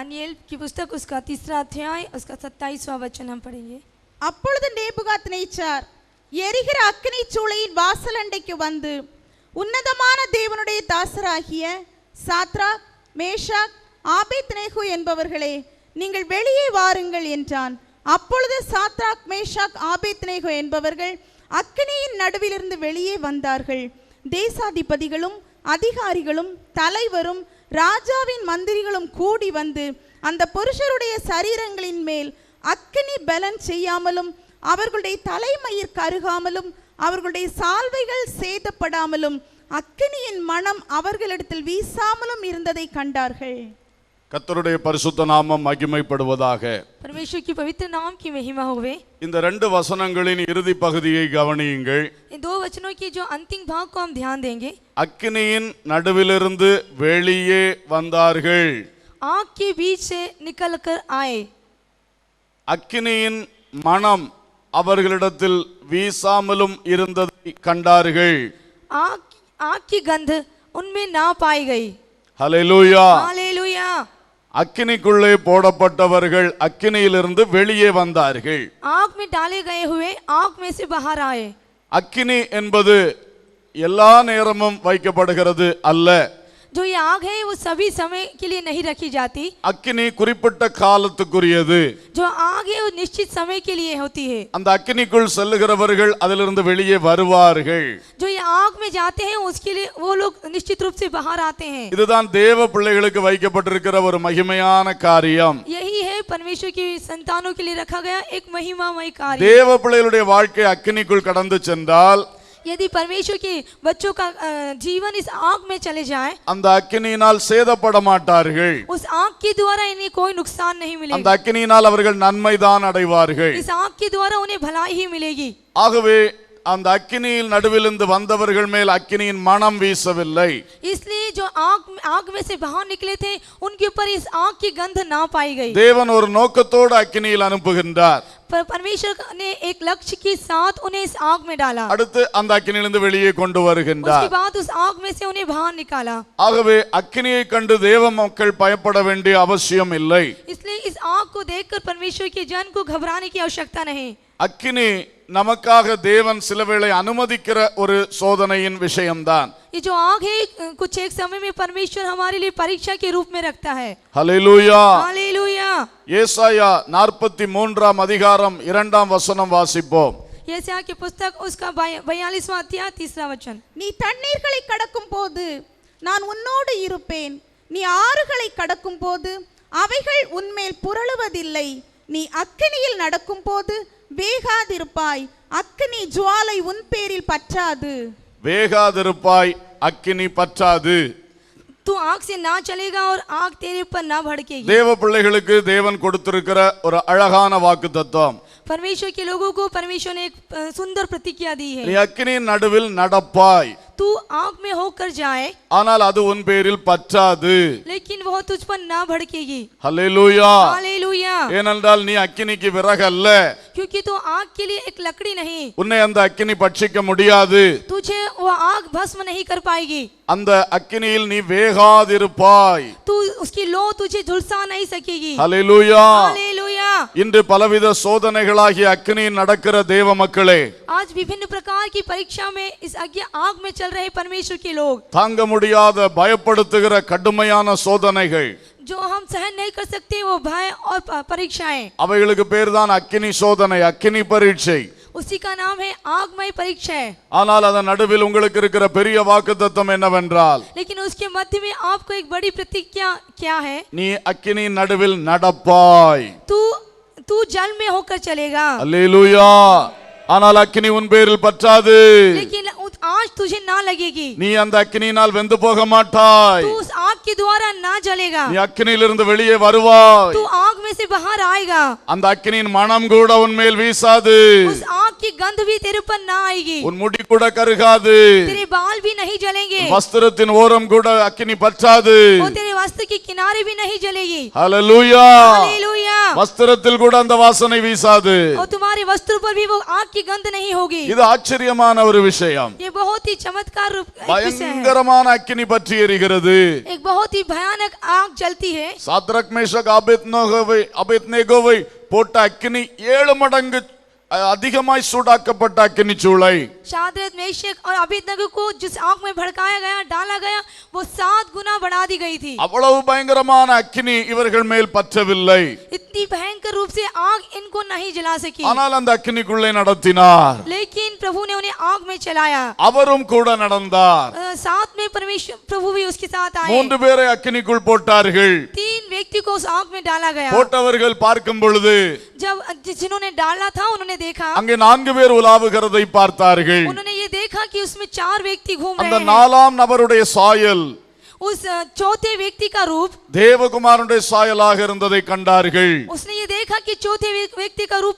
दानियेल की पुस्तक उसका 3रा अध्याय उसका 27वां वचन हम पढ़ेंगे. அப்பொழுது நேபுகாத்நேச்சார் எரிகிற அக்கினி சூளையின் வாசலண்டைக்கு வந்து உன்னதமான தேவனுடைய தாசராகிய சாத்ராக் மேஷாக் ஆபேத்நேகோ என்பவர்களே, நீங்கள் வெளியே வாருங்கள் என்றான். அப்பொழுது சாத்ராக் மேஷாக் ஆபேத்நேகோ என்பவர்கள் அக்கினியின் நடுவிலிருந்து வெளியே வந்தார்கள். தேசாதிபதிகளும் அதிகாரிகளும் தலைவரும் ராஜாவின் மந்திரிகளும் கூடி வந்து அந்த புருஷருடைய சரீரங்களின் மேல் அக்கினி பலன் செய்யாமலும் அவர்களுடைய தலைமயிர் கருகாமலும் அவர்களுடைய சால்வைகள் சேதப்படாமலும் அக்கினியின் மனம் அவர்களிடத்தில் வீசாமலும் இருந்ததை கண்டார்கள். கர்த்தருடைய பரிசுத்த நாமம் மகிமைப்படுவதாக. परमेश्वर की पवित्र नाम की महिमा होवे. இந்த ரெண்டு வசனங்களின் இறுதி பகுதியை கவனியுங்கள். इन दो वचनों की जो अंतिम भाग को हम ध्यान देंगे. அக்கினியின் நடுவிலிருந்து வெளியே வந்தார்கள். आग के बीच से निकलकर आए. அக்கினியின் மனம் அவர்களிடத்தில் வீசாமலும் இருந்ததை கண்டார்கள். आग की गंध उनमें ना पाई गई. ஹல்லேலூயா. हालेलुया. அக்கினிக்குள்ளே போடப்பட்டவர்கள் அக்கினியிலிருந்து வெளியே வந்தார்கள். आग में डाले गए हुए आग में से बाहर आए. அக்கினி என்பது எல்லா நேரமும் வைக்கப்படுகிறது அல்ல. जो ये आग है वो सभी समय के लिए नहीं रखी जाती. அக்கினி குறிப்பிட்ட காலத்துக்குரியது. जो आग है वो निश्चित समय के लिए होती है. அந்த அக்கினிக்குள் செல்லுகிறவர்கள் அதிலிருந்து வெளியே வருவார்கள். जो ये आग में जाते हैं उसके लिए वो लोग निश्चित रूप से बाहर आते हैं. இதுதான் தேவ பிள்ளைகளுக்கு வைக்கப்பட்டிருக்கிற ஒரு மகிமையான காரியம். यही है परमेश्वर की संतानों के लिए रखा गया एक महिमामय कार्य. தேவ பிள்ளைகளுடைய வாழ்க்கை அக்கினிக்குள் கடந்து சென்றால், यदि परमेश्वर के बच्चों का जीवन इस आग में चले जाए, அந்த அக்கினியினால் சேதப்பட மாட்டார்கள். उस आग के द्वारा इन्हें कोई नुकसान नहीं அந்த मिलेगा. அக்கினியினால் அவர்கள் நன்மைதான் அடைவார்கள். इस आग के द्वारा उन्हें भलाई ही मिलेगी. ஆகவே அந்த அக்கினியில் நடுவிலிருந்து வந்தவர்கள் மேல் அக்கினியின் மனம் வீசவில்லை. इसलिए जो आग में से बाहर निकले थे उनके ऊपर इस आग की गंध ना पाई गई. தேவன் ஒரு நோக்கத்தோடு அக்கினியில் அனுப்புகின்றார். परमेश्वर ने एक लक्ष्य के साथ उन्हें इस आग में डाला. அடுத்து அந்த அக்கினியிலிருந்து வெளியே கொண்டு வருகின்றார். उसके बाद उस आग में से उन्हें बाहर निकाला. ஆகவே அக்கினியை கண்டு தேவ மக்கள் பயப்பட வேண்டிய அவசியம் இல்லை. इसलिए इस आग को देखकर परमेश्वर के जन को घबराने की आवश्यकता नहीं. அக்கினி நமக்காக தேவன் சில வேளை அனுமதிக்கிற ஒரு சோதனையின் விஷயம்தான். ये जो आग है कुछ एक समय में परमेश्वर हमारे लिए परीक्षा के रूप में रखता है. ஹல்லேலூயா. हालेलुया. ஏசாயா 43ஆம் அதிகாரம் 2ஆம் வசனம் வாசிப்போம். यशायाह की पुस्तक उसका 42वां अध्याय 3रा वचन. நீ தண்ணீர்களை கடக்கும் போது நான் உன்னோடு இருப்பேன். நீ ஆறுகளை கடக்கும் போது அவைகள் உன்மேல் புரளுவதில்லை. நீ அக்கினியில் நடக்கும் போது வேகாதிருப்பாய். அக்கினி ஜுவாலை உன் பேரில் பற்றாது. வேகாதிருப்பாய், அக்கினி பற்றாது. तू आग से ना चलेगा और आग तेरे ऊपर ना भड़केगी. தேவ பிள்ளைகளுக்கு தேவன் கொடுத்திருக்கிற ஒரு அழகான வாக்குத்தத்தம். परमेश्वर के लोगों को परमेश्वर ने एक सुंदर प्रतिज्ञा दी है. நீ அக்கினியின் நடுவில் நடப்பாய். तू आग में होकर जाए, ஆனால் அது உன் பேரில் பற்றாது. लेकिन वह तुझ पर ना भड़केगी. ஹல்லேலூயா. हालेलुया. ஏனென்றால் நீ அக்கினிக்கு விறகல்ல. क्योंकि तू आग के लिए एक लकड़ी नहीं. உன்னை அந்த அக்கினி பட்சிக்க முடியாது. तुझे वह आग भस्म नहीं कर पाएगी. அந்த அக்கினியில் நீ வேகாதிருப்பாய். तू उसकी लो तुझे झुलसा नहीं सकेगी. ஹல்லேலூயா. हालेलुया. இன்று பலவித சோதனைகளாகிய அக்கினியில் நடக்கிற தேவ மக்களே, आज विभिन्न प्रकार की परीक्षा में इस अज्ञा आग में चल रहे परमेश्वर के लोग, தாங்க முடியாத பயப்படுத்துகிற கடுமையான சோதனைகள், जो हम सहन नहीं कर सकते वो भय और परीक्षाएं, அவைகளுக்கு பேர் தான் அக்கினி சோதனை, அக்கினி பரீட்சை. उसी का नाम है आगमय परीक्षा है. ஆனால் அதன் நடுவில் உங்களுக்கு இருக்கிற பெரிய வாக்குத்தத்தம் என்னவென்றால், लेकिन उसके मध्य में आपको एक बड़ी प्रतिज्ञा क्या है? நீ அக்கினியின் நடுவில் நடப்பாய். तू जल में होकर चलेगा. அல்லேலூயா. ஆனால் அக்கினி உன் பேரில் பற்றாது. लेकिन आज तुझे ना लगेगी. நீ அந்த அக்கினியினால் வெந்து போக மாட்டாய். तू उस आग के द्वारा ना जलेगा. நீ அக்கினியிலிருந்து வெளியே வருவாய். तू आग में से बाहर आएगा. அந்த அக்கினியின் மனம் கூட உன் மேல் வீசாது. उस आग की गंध भी तेरे पर ना आएगी. உன் முடி கூட கருகாது. तेरे बाल भी नहीं जलेंगे. வஸ்திரத்தின் ஓரம் கூட அக்கினி பற்றாது. और तेरे वस्त्र की किनारे भी नहीं जलेगी. ஹல்லேலூயா. हालेलुया. வஸ்திரத்தில் கூட அந்த வாசனை வீசாது. और तुम्हारे वस्त्र पर भी वो आग की गंध नहीं होगी. இது ஆச்சரியமான ஒரு விஷயம். ये बहुत बहुत ही चमत्कार रूप एक विषय है। பயங்கரமான அக்கினி பற்றி எரிகிறது. एक बहुत ही भयानक आग जलती है। சாத்ரக் மேஷக் அபேத்நேகோவை போட்ட அக்கினி 7 மடங்கு அதிகமாய் சூடாக்கப்பட்ட அக்கினி சூளை. शाद्रक मेशक और अबेदनगो को जिस आग में भड़काया गया डाला गया वो 7 गुना बढ़ा दी गई थी। அவ்வளவு பயங்கரமான அக்கினி இவர்கள் மேல் பற்றவில்லை. इतनी भयंकर रूप से आग इनको नहीं जला सकी। ஆனால் அந்த அக்கினிக்குள்ளே நடத்தினார். लेकिन प्रभु ने उन्हें आग में चलाया। அவரும் கூட நடந்தார். साथ में परमेश्वर प्रभु भी उसके साथ आए। 3 பேரை அக்கினிக்குள் போட்டார்கள். 3 व्यक्ति को उस आग में डाला गया। போட்டவர்கள் பார்க்கும் பொழுது जब जिन्होंने डाला था उन्होंने देखा, அங்கே 4 பேர் உலாவுகிறதை பார்த்தார்கள். उन्होंने ये देखा कि उसमें 4 व्यक्ति घूम அந்த रहे हैं। 4ஆம் நபருடைய சாயல் उस चौथे व्यक्ति का रूप தேவகுமாரனுடைய சாயலாக இருந்ததை கண்டார்கள். उसने ये देखा कि चौथे व्यक्ति का रूप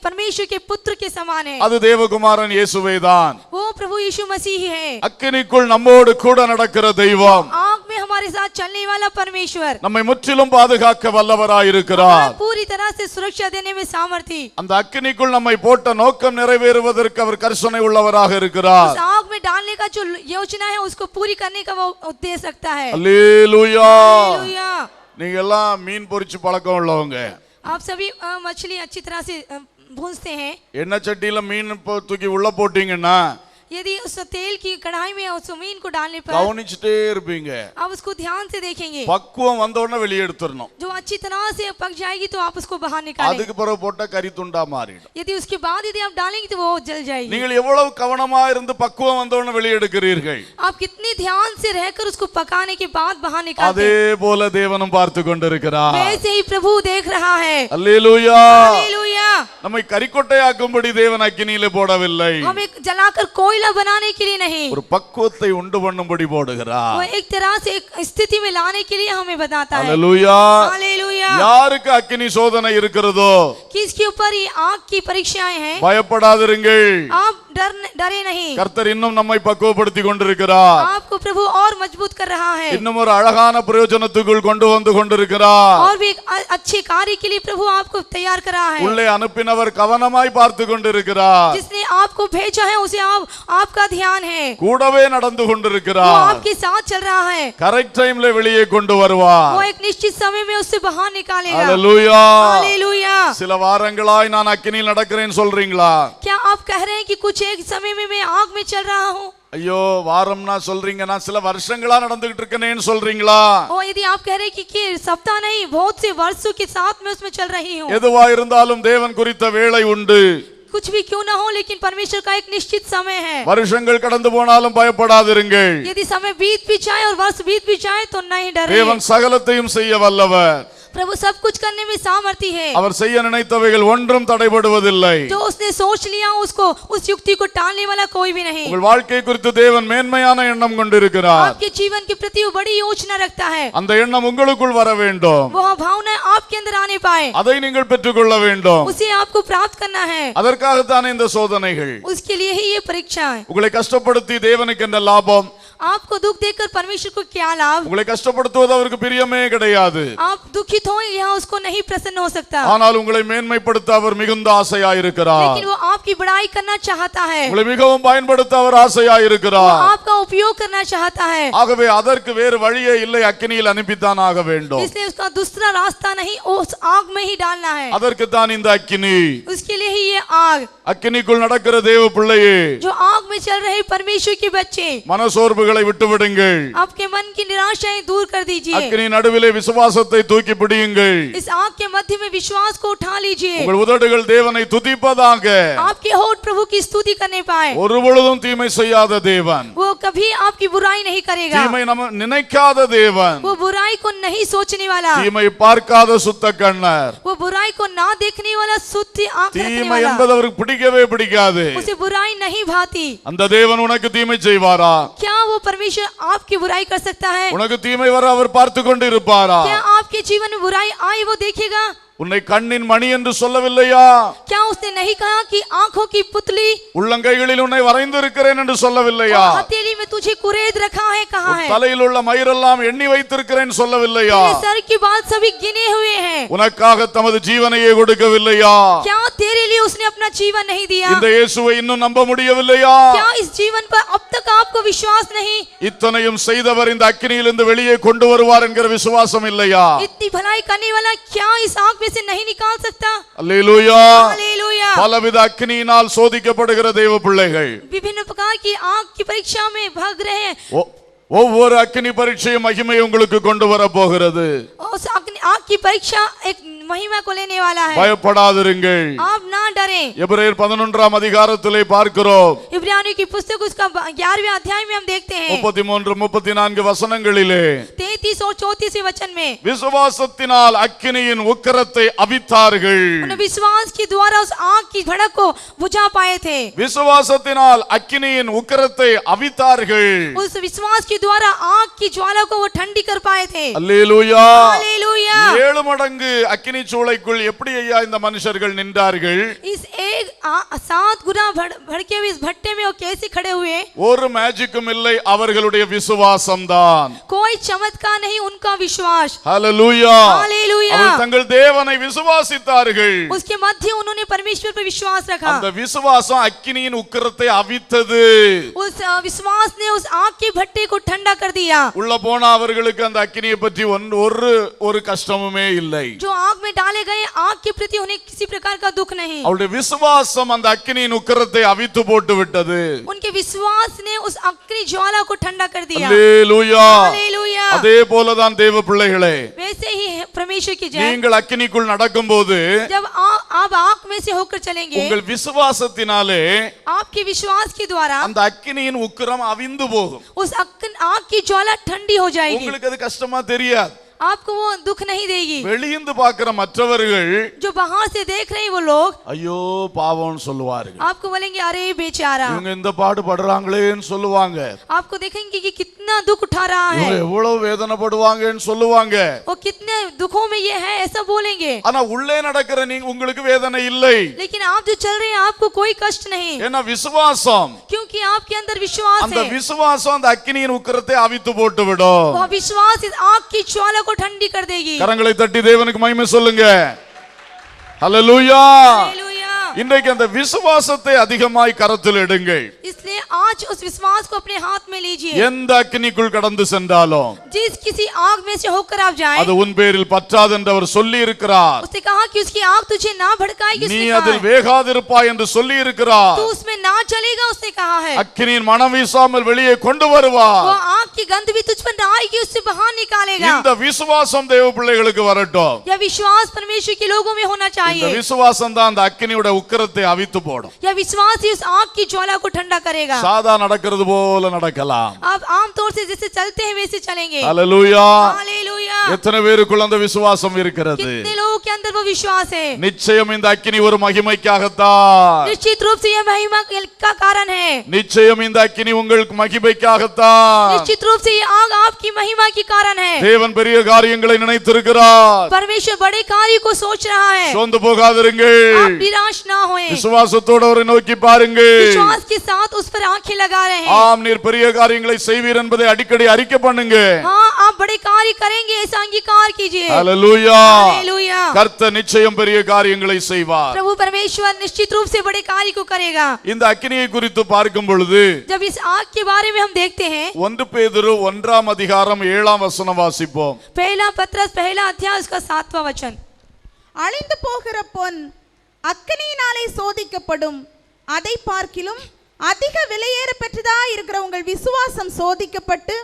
परमेश्वर के पुत्र के समान है। அது தேவகுமாரன் இயேசுவேதான். वो प्रभु यीशु मसीह ही है। அக்கினிக்குள் நம்மோடு கூட நடக்கிற தெய்வம், आग में हमारे साथ चलने वाला परमेश्वर நம்மை முற்றிலும் பாதுகாக்க வல்லவராயிருக்கிறார். हमें पूरी तरह से सुरक्षा देने में सामर्थी। அந்த அக்கினிக்குள் நம்மை போட்ட நோக்கம் நிறைவேறுவதற்கு அவர் கரிசனை உள்ளவராக இருக்கிறார். उस आग में डालने का जो योजना है उसको पूरी करने का वो उद्देश्य रखता है। அல்லேலூயா. हालेलुया। நீங்க எல்லாம் மீன் பொரிச்சு பழக்கம் உள்ளவங்க. आप सभी मछली अच्छी तरह से भूनते हैं। எண்ணெய் சட்டியில மீன் தூக்கி உள்ள போட்டீங்கன்னா यदि उस तेल की कढ़ाई में उस मीन को डालने पर கவனிச்சுட்டே இருப்பீங்க. आप उसको ध्यान से देखेंगे। பக்குவம் வந்த உடனே வெளியே எடுத்துறணும். जो अच्छी तरह से पक जाएगी तो आप उसको बाहर निकालें। அதுக்கு பிறகு போட்டா கறி துண்டா மாறிடும். यदि उसके बाद यदि आप डालेंगे तो वो जल जाएगी। நீங்கள் எவ்வளவு கவனமா இருந்து பக்குவம் வந்த உடனே வெளியே எடுக்கிறீர்கள், आप कितनी ध्यान से रहकर उसको पकाने के बाद बाहर निकालते அதே हैं। போல தேவனும் பார்த்து கொண்டிருக்கிறார். वैसे ही प्रभु देख रहा है। அல்லேலூயா. हालेलुया। நம்மை கரிக்கொட்டையாக்கும்படி தேவன் அக்கினியிலே போடவில்லை. हमें जलाकर कोयला बनाने के लिए नहीं, ஒரு பக்குவத்தை உண்டு பண்ணும்படி போடுகிறார். वो एक तरह से एक स्थिति में लाने के लिए हमें बताता है। அல்லேலூயா. हालेलुया। யாருக்கு அக்கினி சோதனை இருக்கிறதோ किसके ऊपर ये आग की परीक्षाएं हैं, பயப்படாதிருங்கள். आप डरे नहीं। கர்த்தர் இன்னும் நம்மை பக்குவப்படுத்தி கொண்டிருக்கிறார். आपको प्रभु और मजबूत कर रहा है இன்னும் ஒரு அழகான பிரயோஜனத்துக்குள் கொண்டு வந்து கொண்டிருக்கிறார். और भी एक अच्छे कार्य के लिए प्रभु आपको तैयार कर रहा है। உள்ளே அனுப்பினவர் கவனமாய் பார்த்து கொண்டிருக்கிறார். जिसने आपको भेजा है उसे आपका ध्यान है, கூடவே நடந்து वो கொண்டிருக்கிறார். आपके साथ चल रहा है। கரெக்ட் டைம்ல வெளியே கொண்டு वो வருவார். एक निश्चित समय में उससे बाहर निकालेगा। அல்லேலூயா. हालेलुया। சில வாரங்களாய் நான் அக்கினியில் நடக்கிறேன்னு சொல்றீங்களா? क्या आप कह रहे हैं कि कुछ एक समय में मैं आग में चल रहा हूँ? ஐயோ வாரம்னா சொல்றீங்க, நான் சில வருஷங்களா நடந்துகிட்டு இருக்கேன்னு சொல்றீங்களா? और यदि आप कह रहे हैं कि सप्ताह नहीं बहुत से वर्षों के साथ में उसमें चल रही हूँ। எதுவா இருந்தாலும் தேவன் குறித்த வேளை உண்டு. कुछ भी क्यों ना हो लेकिन परमेश्वर का एक निश्चित समय है। வருஷங்கள் கடந்து போனாலும் பயப்படாதிருங்கள். यदि समय बीत भी जाए और वर्ष बीत भी जाए तो नहीं डरे। தேவன் சகலத்தையும் செய்ய வல்லவர். प्रभु सब कुछ करने में सामर्थी है। அவர் செய்ய நினைத்தவைகள் ஒன்றும் தடைபடுவதில்லை. जो उसने सोच लिया उसको उस युक्ति को टालने वाला कोई भी नहीं। உங்கள் வாழ்க்கை குறித்து தேவன் மேன்மையான எண்ணம் கொண்டிருக்கிறார். आपके जीवन के प्रति वो बड़ी योजना रखता है। அந்த எண்ணம் உங்களுக்குள் வர வேண்டும். वह भावना आपके अंदर आने पाए, அதை நீங்கள் பெற்றுக்கொள்ள வேண்டும். उसे आपको प्राप्त करना है। அதற்காகத்தான் இந்த சோதனைகள். उसके लिए ही ये परीक्षा है। உங்களை கஷ்டப்படுத்தி தேவனுக்கு என்ன லாபம்? आपको दुख देकर परमेश्वर को क्या लाभ? உங்களை கஷ்டப்படுத்துவது அவருக்கு பிரியமே கிடையாது. आप दुखित हो यहाँ उसको नहीं प्रसन्न हो सकता, ஆனால் உங்களை மேன்மைப்படுத்த அவர் மிகுந்த ஆசையாயிருக்கிறார். लेकिन वो आपकी बड़ाई करना चाहता है, உங்களை மிகவும் பயன்படுத்த அவர் वो ஆசையாயிருக்கிறார். आपका उपयोग करना चाहता है। ஆகவே அதற்கு வேறு வழியே இல்லை, அக்கினியில் அனுப்பித்தான் ஆக வேண்டும். इसलिए उसका दूसरा रास्ता नहीं, उस आग में ही डालना है। அதற்கு தான் இந்த அக்கினி. उसके लिए ही ये आग। அக்கினிக்குள் நடக்கிற தேவ பிள்ளையே, जो आग में चल रहे परमेश्वर के बच्चे, மனசோர்வுகளை விட்டு விடுங்கள். आपके मन की निराशाएं दूर कर दीजिए। அக்கினி நடுவிலே விசுவாசத்தை தூக்கி பிடியுங்கள். इस आग के मध्य में विश्वास को उठा लीजिए। உங்கள் உதடுகள் தேவனை துதிப்பதாக. आपके होठ प्रभु की स्तुति करने पाए। ஒருபொழுதும் தீமை செய்யாத தேவன், वो कभी आपकी बुराई नहीं करेगा, தீமை நம்ம நினைக்காத தேவன், वो बुराई को नहीं सोचने वाला, தீமை பார்க்காத சுத்த கண்ணர். वो बुराई को ना देखने वाला, शुद्ध आंख रखने தீமை वाला, என்பது அவருக்கு பிடிக்கவே பிடிக்காது. उसे बुराई नहीं भाती। அந்த தேவன் உனக்கு தீமை செய்வாரா? क्या वो परमेश्वर आपकी बुराई कर सकता है? உனக்கு தீமை வர அவர் பார்த்து கொண்டு இருப்பாரா? क्या आपके जीवन में बुराई आए वो देखेगा? உன்னை கண்ணின் மணி என்று சொல்லவில்லையா? क्या उसने नहीं कहा कि आंखों की पुतली, உள்ளங்கைகளில் உன்னை வரைந்திருக்கிறேன் என்று சொல்லவில்லையா? हथेली में तुझे कुरेद रखा है कहाँ है? தலையில் உள்ள மயிரெல்லாம் எண்ணி வைத்திருக்கிறேன் சொல்லவில்லையா? तेरे सर की बाल सभी गिने हुए हैं। உனக்காக தமது ஜீவனையே கொடுக்கவில்லையா? क्या तेरे लिए उसने अपना जीवन नहीं दिया? இந்த இயேசுவை இன்னும் நம்ப முடியவில்லையா? क्या इस जीवन पर अब तक आपको विश्वास नहीं? இத்தனையும் செய்தவர் இந்த அக்கினியிலிருந்து வெளியே கொண்டு வருவார் என்கிற விசுவாசம் இல்லையா? इतनी भलाई करने वाला क्या इस आग में से नहीं निकाल सकता? அல்லேலூயா. हालेलुया। பலவித அக்கினியினால் சோதிக்கப்படுகிற தேவ பிள்ளைகள் विभिन्न प्रकार की आग की परीक्षा में भाग रहे हैं। ஒவ்வொரு அக்கினி பரீட்சையும் மகிமை உங்களுக்கு கொண்டு வர போகிறது. उस आग की परीक्षा एक महिमा को लेने वाला है। பயப்படாதிருங்கள். आप ना डरें। எபிரேயர் 11ஆம் அதிகாரத்திலே பார்க்கிறோம். इब्रानियों की पुस्तक उसका 11वें अध्याय में हम देखते हैं 33-34 வசனங்களிலே 33 और 34वें वचन में விசுவாசத்தினால் அக்கினியின் உக்கிரத்தை அவித்தார்கள். उन्होंने विश्वास के द्वारा उस आग की भड़क को बुझा पाए थे। விசுவாசத்தினால் அக்கினியின் உக்கிரத்தை அவித்தார்கள். उस विश्वास के द्वारा आग की ज्वाला को वो ठंडी कर पाए थे। அல்லேலூயா. हालेलुया। 7 மடங்கு அக்கினி சூளைக்குள் எப்படி ஐயா இந்த மனுஷர்கள் நின்றார்கள்? इस एक 7 गुना भड़के हुए इस भट्टे में वो कैसे खड़े हुए? ஒரு மேஜிக்கும் இல்லை, அவர்களுடைய விசுவாசம்தான். कोई चमत्कार नहीं, उनका विश्वास। ஹalleluya. हालेलुया। அவர்கள் தங்கள் தேவனை விசுவாசித்தார்கள். उसके मध्य उन्होंने परमेश्वर पर विश्वास रखा। அந்த விசுவாசம் அக்கினியின் உக்கிரத்தை அவித்தது. उस विश्वास ने उस आग के भट्टे को ठंडा कर दिया। உள்ள போன அவர்களுக்கு அந்த அக்கினியை பற்றி ஒரு கஷ்டமுமே இல்லை. जो आग में डाले गए आग के प्रति उन्हें किसी प्रकार का दुख नहीं। அவருடைய விசுவாசம் அந்த அக்கினியின் உக்கிரத்தை அவித்து போட்டு விட்டது. उनके विश्वास ने उस अग्नि ज्वाला को ठंडा कर दिया। அல்லேலூயா. हालेलुया। அதே போலதான் தேவ பிள்ளைகளே, वैसे ही परमेश्वर की जय। நீங்கள் அக்கினிக்குள் நடக்கும்போது जब आप आग में से होकर चलेंगे, உங்கள் விசுவாசத்தினாலே आपके विश्वास के द्वारा அந்த அக்கினியின் உக்கிரம் அவிந்து போகும். उस आग की ज्वाला ठंडी हो जाएगी। உங்களுக்கு அது கஷ்டமா தெரியாது. आपको वो दुख नहीं देगी। வெளியிருந்து பார்க்கிற மற்றவர்கள் जो बाहर से देख रहे हैं वो लोग ஐயோ பாவம்னு சொல்லுவார்கள். आपको बोलेंगे अरे बेचारा। இவங்க இந்த பாடு படுறாங்களேன்னு சொல்லுவாங்க. आपको देखेंगे कि कितना दुख उठा रहा है, இவங்க எவ்வளவு வேதனைப்படுவாங்கன்னு சொல்லுவாங்க. वो कितने दुखों में ये है ऐसा बोलेंगे। ஆனா உள்ளே நடக்கிற நீங்க உங்களுக்கு வேதனை இல்லை. लेकिन आप जो चल रहे हैं आपको कोई कष्ट नहीं, ஏன்னா விசுவாசம், क्योंकि आपके अंदर विश्वास அந்த है। விசுவாசம் அந்த அக்கினியின் உக்கிரத்தை அவித்து போட்டு விடும். वो विश्वास इस आग की ज्वाला को ठंडी कर देगी। கரங்களை தட்டி தேவனுக்கு மகிமை சொல்லுங்க. ஹalleluya. हालेलुया। இன்றைக்கு அந்த விசுவாசத்தை அதிகமாய் கரத்தில் எடுங்கள். इसलिए आज उस विश्वास को अपने हाथ में लीजिए। எந்த அக்கினிக்குள் கடந்து சென்றாலும் जिस किसी आग में से होकर आप जाएं, அது உன் பேரில் பற்றாது என்று அவர் சொல்லி இருக்கிறார். उसने कहा कि उसकी आग तुझे ना भड़काएगी। நீ उसने कहा அதில் है, வேகாதிருப்பாய் என்று சொல்லி இருக்கிறார். तू उसमें ना चलेगा। उसने कहा है அக்கினியின் மனம் வீசாமல் வெளியே கொண்டு वो வருவார். आग की गंध भी तुझ पर ना आएगी, उससे बाहर निकालेगा। இந்த விசுவாசம் தேவ பிள்ளைகளுக்கு வரட்டும். यह विश्वास परमेश्वर के लोगों में होना இந்த चाहिए। விசுவாசம் தான் அந்த அக்கினியோட உக்கிரத்தை அவித்து போடும். यह विश्वास ही उस आग की ज्वाला को ठंडा करेगा। சாதா நடக்கிறது போல நடக்கலாம். आप आमतौर से जैसे चलते हैं वैसे चलेंगे। ஹalleluya. हालेलुया। எத்தனை பேருக்குள்ள அந்த விசுவாசம் இருக்கிறது? कितने लोगों के अंदर वो विश्वास है? நிச்சயம் இந்த அக்கினி ஒரு மகிமைக்காகத்தான். निश्चित रूप से यह महिमा का कारण है। நிச்சயம் இந்த அக்கினி உங்களுக்கு மகிமைக்காகத்தான். निश्चित रूप से यह आग आपकी महिमा की कारण है। தேவன் பெரிய காரியங்களை நினைத்திருக்கிறார். परमेश्वर बड़े कार्य को सोच रहा है। சோர்ந்து போகாதிருங்கள். आप निराश ना होएं। விசுவாசத்தோடு அவரை நோக்கி பாருங்கள். विश्वास के साथ उस पर आंखें लगा रहे हैं। ஆம், நீர் பெரிய காரியங்களை செய்வீர் என்பதை அடிக்கடி அறிக்கை பண்ணுங்க. हाँ, आप बड़े कार्य करेंगे ऐसा अंगीकार कीजिए। ஹalleluya. हालेलुया। கர்த்தர் நிச்சயம் பெரிய காரியங்களை செய்வார். प्रभु परमेश्वर निश्चित रूप से बड़े कार्य को करेगा। இந்த அக்கினியை குறித்து பார்க்கும் பொழுது जब इस आग के बारे में हम देखते हैं, 1 பேதுரு 1ஆம் அதிகாரம் 7ஆம் வசனம் வாசிப்போம். पहला पत्रस पहला अध्याय उसका 7वां वचन। அழிந்து போகிற பொன் அக்கினியினாலே சோதிக்கப்படும், அதை பார்க்கிலும் அதிக விலையேற பெற்றதா இருக்கிற உங்கள் விசுவாசம் சோதிக்கப்பட்டு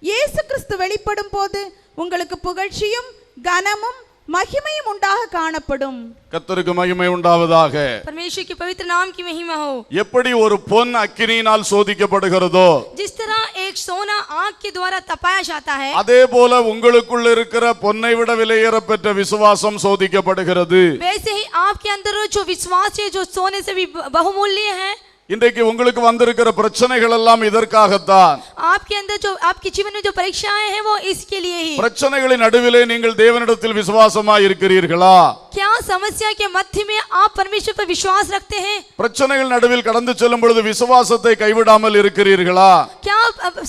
இயேசு கிறிஸ்து வெளிப்படும் போது உங்களுக்கு புகழ்ச்சியும் கனமும் மகிமையும் உண்டாக காணப்படும். கர்த்தருக்கு மகிமை உண்டாவதாக. परमेश्वर के पवित्र नाम की महिमा हो। எப்படி ஒரு பொன் அக்கினியினால் சோதிக்கப்படுகிறதோ, जिस तरह एक सोना आग के द्वारा तपाया जाता है, அதே போல உங்களுக்குள்ள இருக்கிற பொன்னை விட விலையேற பெற்ற விசுவாசம் சோதிக்கப்படுகிறது. वैसे ही आपके अंदर जो विश्वास है जो सोने से भी बहुमूल्य है, இன்றைக்கு உங்களுக்கு வந்திருக்கிற பிரச்சனைகள் எல்லாம் இதற்காகத்தான். आपके अंदर जो आपके जीवन में जो परीक्षाएं हैं वो इसके लिए ही। பிரச்சனைகளின் நடுவிலே நீங்கள் தேவனிடத்தில் விசுவாசமாய் இருக்கிறீர்களா? क्या समस्या के मध्य में आप परमेश्वर पर विश्वास रखते हैं? பிரச்சனைகள் நடுவில் கடந்து செல்லும் பொழுது விசுவாசத்தை கைவிடாமல் இருக்கிறீர்களா? क्या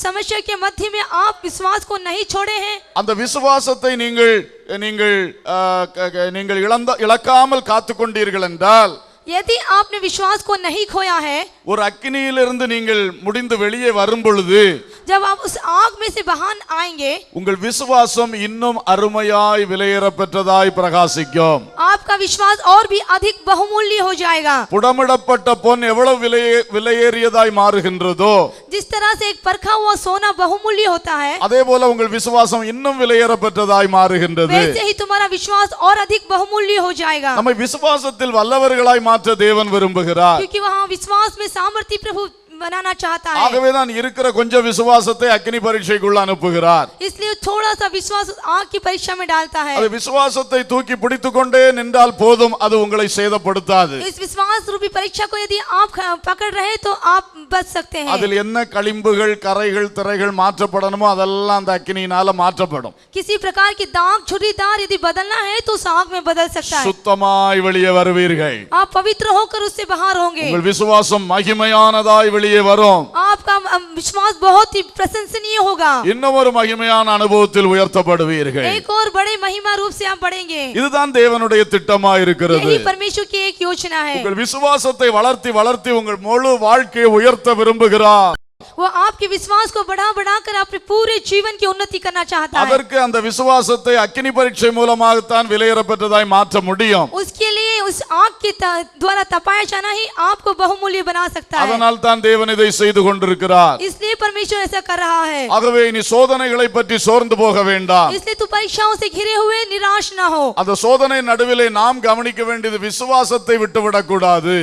समस्या के मध्य में आप विश्वास को नहीं छोड़े हैं? அந்த விசுவாசத்தை நீங்கள் இழக்காமல் காத்துக்கொண்டீர்கள் என்றால், यदि आपने विश्वास को नहीं खोया है, ஒரு அக்கினியிலிருந்து நீங்கள் முடிந்து வெளியே வரும் பொழுது जब आप उस आग में से बाहर आएंगे, உங்கள் விசுவாசம் இன்னும் அருமையாய் விலையேற பெற்றதாய் பிரகாசிக்கும். आपका विश्वास और भी अधिक बहुमूल्य हो जाएगा। புடமிடப்பட்ட பொன் எவ்வளவு விலையேறியதாய் மாறுகின்றதோ, जिस तरह से एक परखा हुआ सोना बहुमूल्य होता है, அதே போல உங்கள் விசுவாசம் இன்னும் விலையேற பெற்றதாய் மாறுகின்றது. वैसे ही तुम्हारा विश्वास और अधिक बहुमूल्य हो जाएगा। நம்மை விசுவாசத்தில் வல்லவர்களாய் மாற்ற தேவன் விரும்புகிறார். क्योंकि वहाँ विश्वास में सामर्थ्य प्रभु बनाना चाहता है। ஆகவேதான் இருக்கிற கொஞ்சம் விசுவாசத்தை அக்கினி பரீட்சைக்குள்ள அனுப்புகிறார். इसलिए थोड़ा सा विश्वास आग की परीक्षा में डालता है। அது விசுவாசத்தை தூக்கி பிடித்துக்கொண்டே நின்றால் போதும், அது உங்களை சேதப்படுத்தாது. इस विश्वास रूपी परीक्षा को यदि आप पकड़ रहे तो आप बच सकते हैं। அதில் என்ன களிம்புகள், கரைகள், திரைகள் மாற்றப்படணுமோ அதெல்லாம் அந்த அக்கினியினால மாற்றப்படும். किसी प्रकार की दाग छुरीदार यदि बदलना है तो उस आग में बदल सकता है। சுத்தமாய் வெளியே வருவீர்கள். आप पवित्र होकर उससे बाहर होंगे। உங்கள் விசுவாசம் மகிமையானதாய் வெளியே வரும். आपका विश्वास बहुत ही प्रशंसनीय होगा। இன்னும் ஒரு மகிமையான அனுபவத்தில் உயர்த்தப்படுவீர்கள். एक और बड़े महिमा रूप से आप बढ़ेंगे। இதுதான் தேவனுடைய திட்டமாய் இருக்கிறது. यही परमेश्वर की एक योजना है। உங்கள் விசுவாசத்தை வளர்த்தி வளர்த்தி உங்கள் முழு வாழ்க்கையை உயர்த்த விரும்புகிறார். वो आपके विश्वास को बढ़ा बढ़ाकर अपने पूरे जीवन की उन्नति करना चाहता है। அதற்கு அந்த விசுவாசத்தை அக்கினி பரீட்சை மூலமாகத்தான் விலையேற பெற்றதாய் மாற்ற முடியும். उसके लिए उस आग के द्वारा तपाया जाना ही आपको बहुमूल्य बना सकता है। அதனால் தான் தேவன் இதை செய்து கொண்டிருக்கிறார். इसलिए परमेश्वर ऐसा कर रहा है। ஆகவே இனி சோதனைகளை பற்றி சோர்ந்து போக வேண்டாம். इसलिए तू परीक्षाओं से घिरे हुए निराश ना हो। அந்த சோதனை நடுவிலே நாம் கவனிக்க வேண்டியது விசுவாசத்தை விட்டுவிடக் கூடாது.